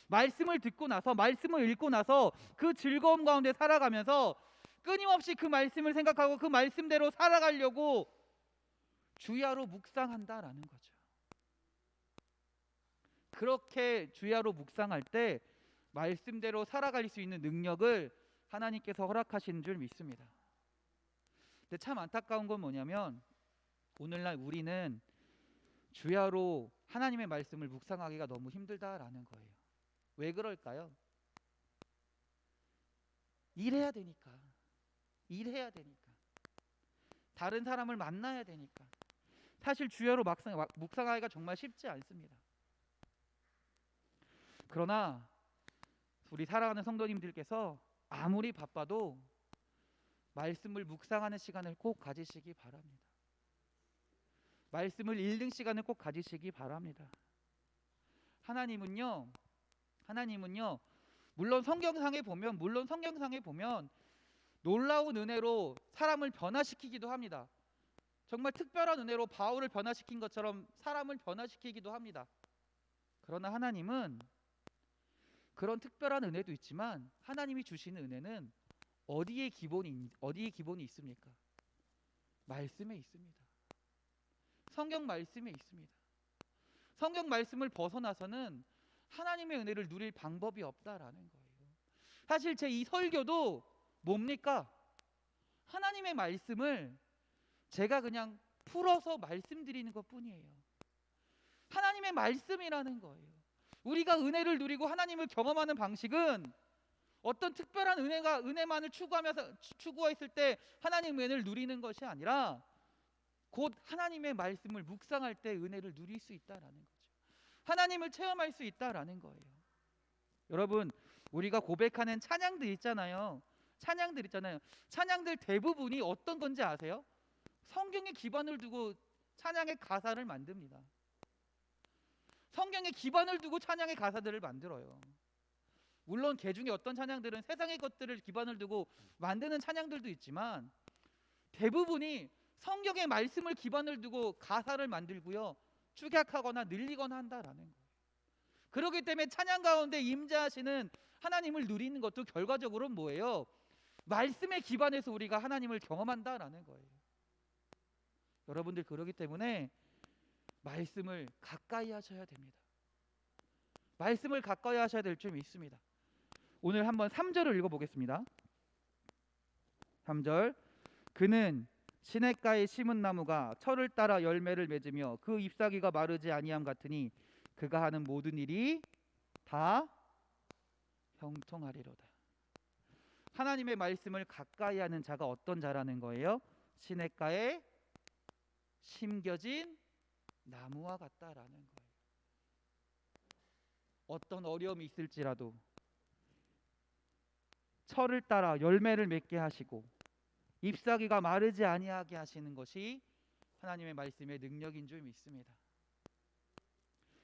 말씀을 듣고 나서, 말씀을 읽고 나서 그 즐거움 가운데 살아가면서 끊임없이 그 말씀을 생각하고 그 말씀대로 살아가려고 주야로 묵상한다라는 거죠. 그렇게 주야로 묵상할 때 말씀대로 살아갈 수 있는 능력을 하나님께서 허락하시는 줄 믿습니다. 근데 참 안타까운 건 뭐냐면 오늘날 우리는 주야로 하나님의 말씀을 묵상하기가 너무 힘들다라는 거예요. 왜 그럴까요? 일해야 되니까. 다른 사람을 만나야 되니까. 사실 주야로 묵상하기가 정말 쉽지 않습니다. 그러나 우리 사랑하는 성도님들께서 아무리 바빠도 말씀을 묵상하는 시간을 꼭 가지시기 바랍니다. 말씀을 읽는 시간을 꼭 가지시기 바랍니다. 하나님은요, 물론 성경상에 보면 놀라운 은혜로 사람을 변화시키기도 합니다. 정말 특별한 은혜로 바울을 변화시킨 것처럼 사람을 변화시키기도 합니다. 그러나 하나님은 그런 특별한 은혜도 있지만 하나님이 주시는 은혜는 어디에 기본이 있습니까? 말씀에 있습니다. 성경 말씀에 있습니다. 성경 말씀을 벗어나서는 하나님의 은혜를 누릴 방법이 없다라는 거예요. 사실 제 이 설교도 뭡니까? 하나님의 말씀을 제가 그냥 풀어서 말씀드리는 것뿐이에요. 하나님의 말씀이라는 거예요. 우리가 은혜를 누리고 하나님을 경험하는 방식은 어떤 특별한 은혜만을 추구했을 때 하나님의 은혜를 누리는 것이 아니라 곧 하나님의 말씀을 묵상할 때 은혜를 누릴 수 있다라는 거죠. 하나님을 체험할 수 있다라는 거예요. 여러분, 우리가 고백하는 찬양들 있잖아요. 찬양들 대부분이 어떤 건지 아세요? 성경에 기반을 두고 찬양의 가사를 만듭니다. 성경에 기반을 두고 찬양의 가사들을 만들어요. 물론 개 중에 어떤 찬양들은 세상의 것들을 기반을 두고 만드는 찬양들도 있지만 대부분이 성경의 말씀을 기반을 두고 가사를 만들고요, 축약하거나 늘리거나 한다라는 거예요. 그렇기 때문에 찬양 가운데 임재하시는 하나님을 누리는 것도 결과적으로 뭐예요? 말씀에 기반해서 우리가 하나님을 경험한다라는 거예요. 여러분들, 그렇기 때문에 말씀을 가까이 하셔야 됩니다. 말씀을 가까이 하셔야 될 줄 믿습니다. 오늘 한번 3절을 읽어보겠습니다. 3절, 그는 시냇가에 심은 나무가 철을 따라 열매를 맺으며 그 잎사귀가 마르지 아니함 같으니 그가 하는 모든 일이 다 형통하리로다. 하나님의 말씀을 가까이 하는 자가 어떤 자라는 거예요? 시냇가에 심겨진 나무와 같다라는 거예요. 어떤 어려움이 있을지라도 철을 따라 열매를 맺게 하시고 잎사귀가 마르지 아니하게 하시는 것이 하나님의 말씀의 능력인 줄 믿습니다.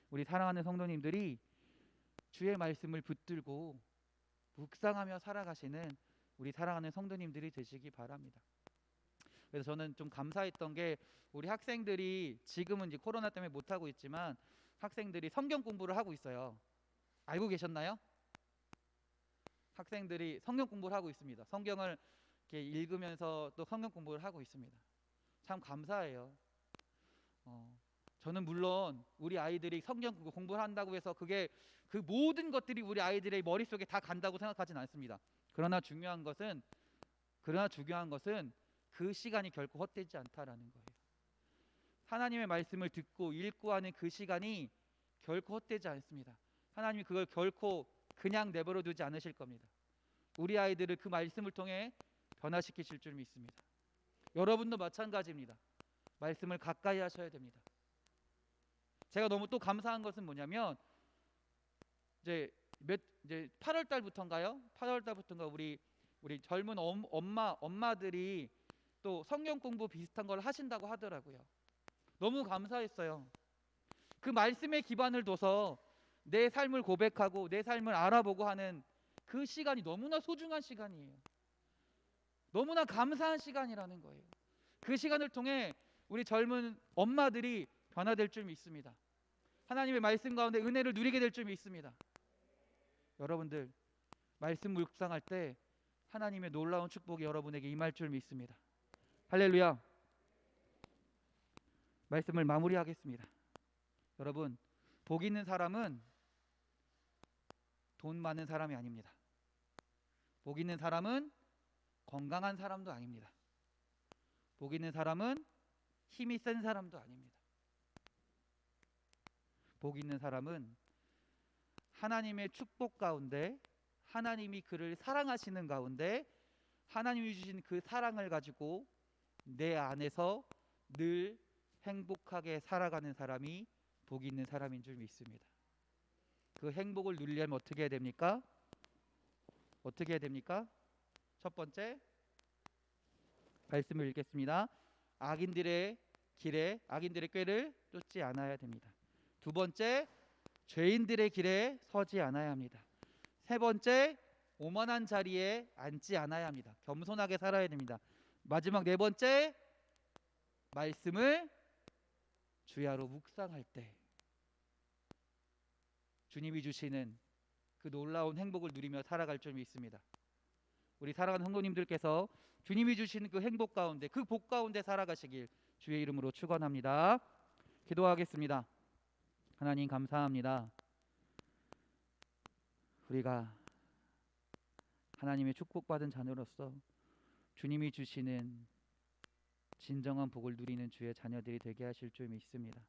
우리 사랑하는 성도님들이 주의 말씀을 붙들고 묵상하며 살아가시는 우리 사랑하는 성도님들이 되시기 바랍니다. 그래서 저는 좀 감사했던 게 우리 학생들이 지금은 이제 코로나 때문에 못 하고 있지만 학생들이 성경 공부를 하고 있어요. 알고 계셨나요? 학생들이 성경 공부를 하고 있습니다. 성경을 이렇게 읽으면서 또 성경 공부를 하고 있습니다. 참 감사해요. 저는 물론 우리 아이들이 성경 공부를 한다고 해서 그게 그 모든 것들이 우리 아이들의 머릿속에 다 간다고 생각하진 않습니다. 그러나 중요한 것은 그 시간이 결코 헛되지 않다라는 거예요. 하나님의 말씀을 듣고 읽고 하는 그 시간이 결코 헛되지 않습니다. 하나님이 그걸 결코 그냥 내버려 두지 않으실 겁니다. 우리 아이들을 그 말씀을 통해 변화시키실 줄 믿습니다. 여러분도 마찬가지입니다. 말씀을 가까이 하셔야 됩니다. 제가 너무 또 감사한 것은 뭐냐면 이제 8월 달부터인가요? 8월 달부터인가 우리 젊은 엄마들이 또 성경 공부 비슷한 걸 하신다고 하더라고요. 너무 감사했어요. 그 말씀에 기반을 둬서 내 삶을 고백하고 내 삶을 알아보고 하는 그 시간이 너무나 소중한 시간이에요. 너무나 감사한 시간이라는 거예요. 그 시간을 통해 우리 젊은 엄마들이 변화될 줄 믿습니다. 하나님의 말씀 가운데 은혜를 누리게 될 줄 믿습니다. 여러분들 말씀 묵상할 때 하나님의 놀라운 축복이 여러분에게 임할 줄 믿습니다. 할렐루야. 말씀을 마무리하겠습니다. 여러분, 복 있는 사람은 돈 많은 사람이 아닙니다. 복 있는 사람은 건강한 사람도 아닙니다. 복 있는 사람은 힘이 센 사람도 아닙니다. 복 있는 사람은 하나님의 축복 가운데, 하나님이 그를 사랑하시는 가운데 하나님이 주신 그 사랑을 가지고 내 안에서 늘 행복하게 살아가는 사람이 복 있는 사람인 줄 믿습니다. 그 행복을 누리려면 어떻게 해야 됩니까? 어떻게 해야 됩니까? 첫 번째, 말씀을 읽겠습니다. 악인들의 꾀를 쫓지 않아야 됩니다. 두 번째, 죄인들의 길에 서지 않아야 합니다. 세 번째, 오만한 자리에 앉지 않아야 합니다. 겸손하게 살아야 됩니다. 마지막 네 번째, 말씀을 주야로 묵상할 때 주님이 주시는 그 놀라운 행복을 누리며 살아갈 줄 믿습니다. 우리 사랑하는 성도님들께서 주님이 주시는 그 행복 가운데, 그 복 가운데 살아가시길 주의 이름으로 축원합니다. 기도하겠습니다. 하나님 감사합니다. 우리가 하나님의 축복받은 자녀로서 주님이 주시는 진정한 복을 누리는 주의 자녀들이 되게 하실 줄 믿습니다.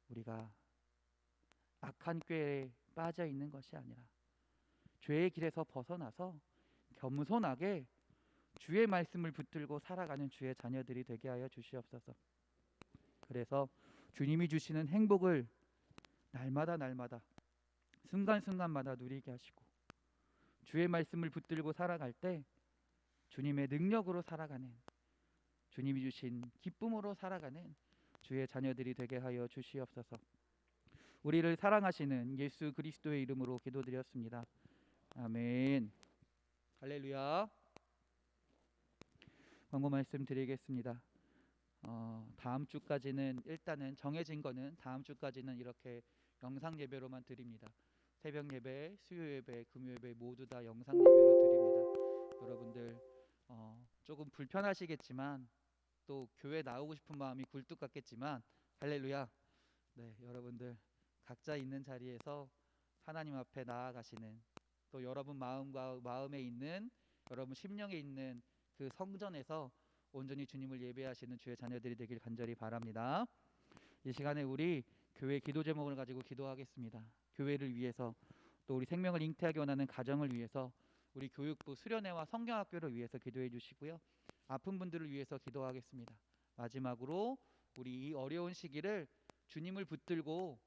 우리가 악한 꾀에 빠져 있는 것이 아니라 죄의 길에서 벗어나서 겸손하게 주의 말씀을 붙들고 살아가는 주의 자녀들이 되게 하여 주시옵소서. 그래서 주님이 주시는 행복을 날마다 순간순간마다 누리게 하시고 주의 말씀을 붙들고 살아갈 때 주님의 능력으로 살아가는, 주님이 주신 기쁨으로 살아가는 주의 자녀들이 되게 하여 주시옵소서. 우리를 사랑하시는 예수 그리스도의 이름으로 기도드렸습니다. 아멘. 할렐루야. 광고 말씀 드리겠습니다. 다음 주까지는 일단은 정해진 거는 다음 주까지는 이렇게 영상 예배로만 드립니다. 새벽 예배, 수요 예배, 금요 예배 모두 다 영상 예배로 드립니다. 여러분들 조금 불편하시겠지만 또 교회 나오고 싶은 마음이 굴뚝 같겠지만 할렐루야. 네, 여러분들 각자 있는 자리에서 하나님 앞에 나아가시는, 또 여러분 마음에 있는, 여러분 심령에 있는 그 성전에서 온전히 주님을 예배하시는 주의 자녀들이 되길 간절히 바랍니다. 이 시간에 우리 교회 기도 제목을 가지고 기도하겠습니다. 교회를 위해서, 또 우리 생명을 잉태하기 원하는 가정을 위해서, 우리 교육부 수련회와 성경학교를 위해서 기도해 주시고요. 아픈 분들을 위해서 기도하겠습니다. 마지막으로 우리 이 어려운 시기를 주님을 붙들고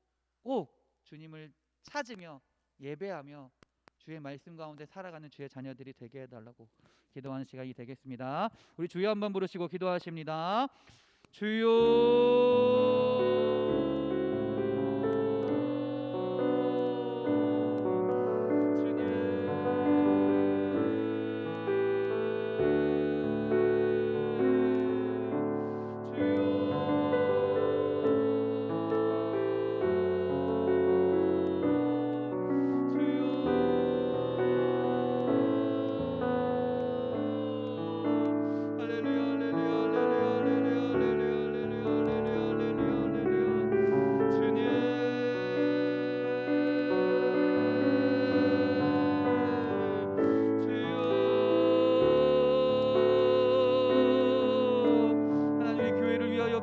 꼭 주님을 찾으며 예배하며 주의 말씀 가운데 살아가는 주의 자녀들이 되게 해달라고 기도하는 시간이 되겠습니다. 우리 주여 한번 부르시고 기도하십니다.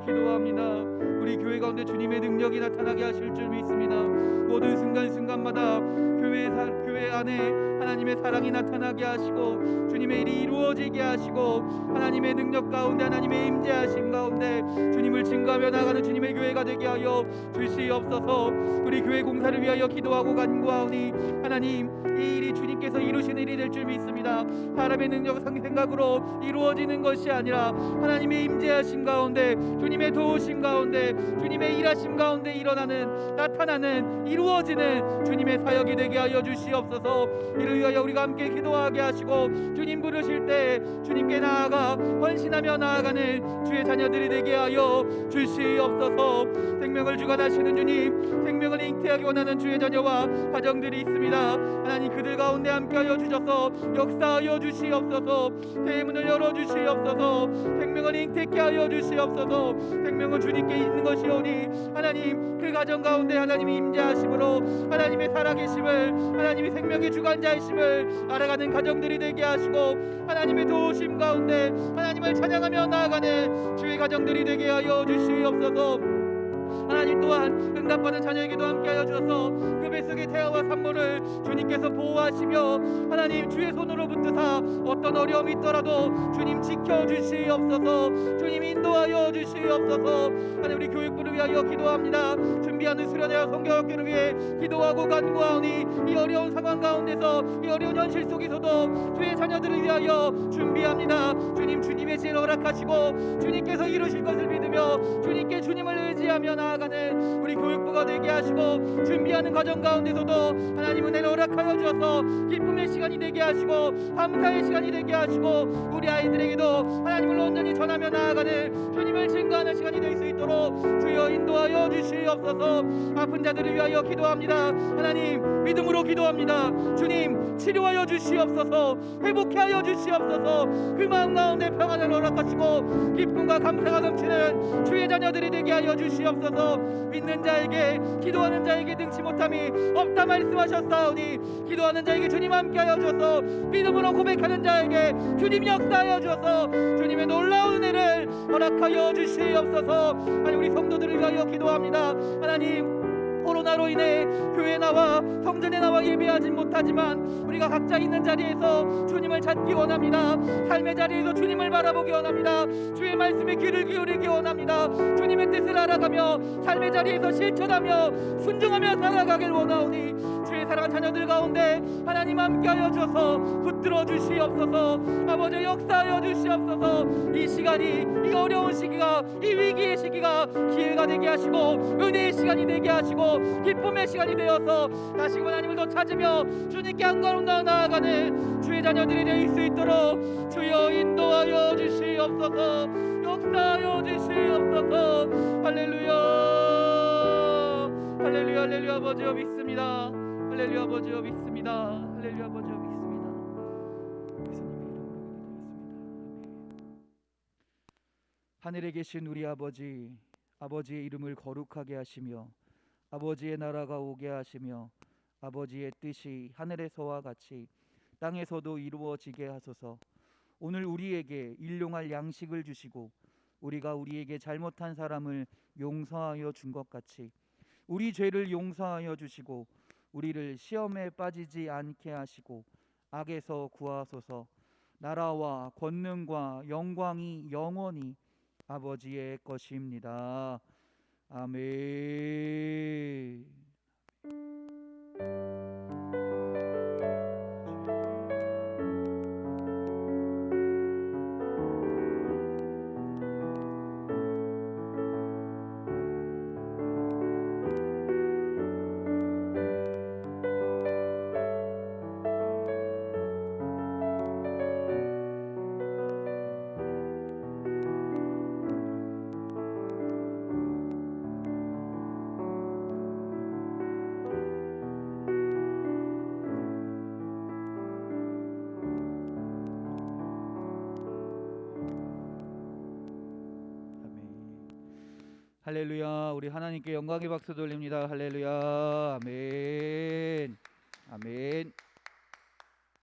기도합니다. 우리 교회 가운데 주님의 능력이 나타나게 하실 줄 믿습니다. 모든 순간순간마다 교회 안에 하나님의 사랑이 나타나게 하시고 주님의 일이 이루어지게 하시고 하나님의 능력 가운데 하나님의 임재하심 가운데 주님을 증거하며 나가는 주님의 교회가 되게 하여 주시옵소서. 우리 교회 공사를 위하여 기도하고 간구하오니 하나님, 이 일이 주님께서 이루시는 일이 될 줄 믿습니다. 사람의 능력 생각으로 이루어지는 것이 아니라 하나님의 임재하심 가운데, 주님의 도우심 가운데, 주님의 일하심 가운데 일어나는, 나타나는, 이루어지는 주님의 사역이 되게 하여 주시옵소서. 이를 위하여 우리가 함께 기도하게 하시고 주님 부르실 때 주님께 나아가 헌신하며 나아가는 주의 자녀들이 되게 하여 주시옵소서. 생명을 주관하시는 주님, 생명을 잉태하기 원하는 주의 자녀와 가정들이 있습니다. 하나님, 그들 가운데 함께하여 주셔서 역사하여 주시옵소서. 대문을 열어주시옵소서. 생명을 잉태케 하여 주시옵소서. 생명은 주님께 있는 것이오니 하나님, 그 가정 가운데 하나님이 임재하심으로 하나님의 살아계심을, 하나님이 생명의 주관자이심을 알아가는 가정들이 되게 하시고 하나님의 도우심 가운데 하나님을 찬양하며 나아가는 주의 가정들이 되게 하여 주시옵소서. 하나님 또한 응답받은 자녀에게도 함께하여 주셔서 그 뱃속의 태아와 산모를 주님께서 보호하시며 하나님 주의 손으로 붙드사 어떤 어려움이 있더라도 주님 지켜주시옵소서. 주님 인도하여 주시옵소서. 하나님, 우리 교육부를 위하여 기도합니다. 준비하는 수련회와 성경학교를 위해 기도하고 간구하오니 이 어려운 상황 가운데서, 이 어려운 현실 속에서도 주의 자녀들을 위하여 준비합니다. 주님, 주님의 지혜를 허락하시고 주님께서 이루실 것을 믿으며 주님께 주님을 의지하며 나아가는 우리 교육부가 되게 하시고 준비하는 과정 가운데서도 하나님 은혜를 허락하여 주셔서 기쁨의 시간이 되게 하시고 감사의 시간이 되게 하시고 우리 아이들에게도 하나님을 온전히 전하며 나아가는 주님을 증거하는 시간이 될 수 있도록 주여 인도하여 주시옵소서. 아픈 자들을 위하여 기도합니다. 하나님, 믿음으로 기도합니다. 주님, 치료하여 주시옵소서. 회복케 하여 주시옵소서. 그 마음 가운데 평안을 허락하시고 기쁨과 감사가 넘치는 주의 자녀들이 되게 하여 주시옵소서. 믿는 자에게, 기도하는 자에게 능치 못함이 없다 말씀하셨사오니 기도하는 자에게 주님 함께하여 주셔서 믿음으로 고백하는 자에게 주님 역사하여 주셔서 주님의 놀라운 은혜를 허락하여 주시옵소서. 하나님, 우리 성도들을 위하여 기도합니다. 하나님, 코로나로 인해 교회에 나와 성전에 나와 예배하지 못하지만 우리가 각자 있는 자리에서 주님을 찾기 원합니다. 삶의 자리에서 주님을 바라보기 원합니다. 주의 말씀에 귀를 기울이기 원합니다. 주님의 뜻을 알아가며 삶의 자리에서 실천하며 순종하며 살아가길 원하오니 주의 사랑하는 자녀들 가운데 하나님 함께하여 주셔서 붙들어 주시옵소서. 아버지, 역사하여 주시옵소서. 이 시간이, 이 어려운 시기가, 이 위기의 시기가 기회가 되게 하시고 은혜의 시간이 되게 하시고 기쁨의 시간이 되어서 다시 하나님을 더 찾으며 주님께 한 걸음 더 나아가는 주의 자녀들이 될 수 있도록 주여 인도하여 주시옵소서. 역사하여 주시옵소서. 할렐루야, 할렐루야, 할렐루야. 아버지여 믿습니다. 할렐루야, 아버지여 믿습니다. 할렐루야, 아버지여 믿습니다. 하늘에 계신 우리 아버지, 아버지의 이름을 거룩하게 하시며 아버지의 나라가 오게 하시며 아버지의 뜻이 하늘에서와 같이 땅에서도 이루어지게 하소서. 오늘 우리에게 일용할 양식을 주시고 우리가 우리에게 잘못한 사람을 용서하여 준 것 같이 우리 죄를 용서하여 주시고 우리를 시험에 빠지지 않게 하시고 악에서 구하소서. 나라와 권능과 영광이 영원히 아버지의 것입니다. 아멘. 할렐루야. 우리 하나님께 영광의 박수 돌립니다. 할렐루야. 아멘. 아멘.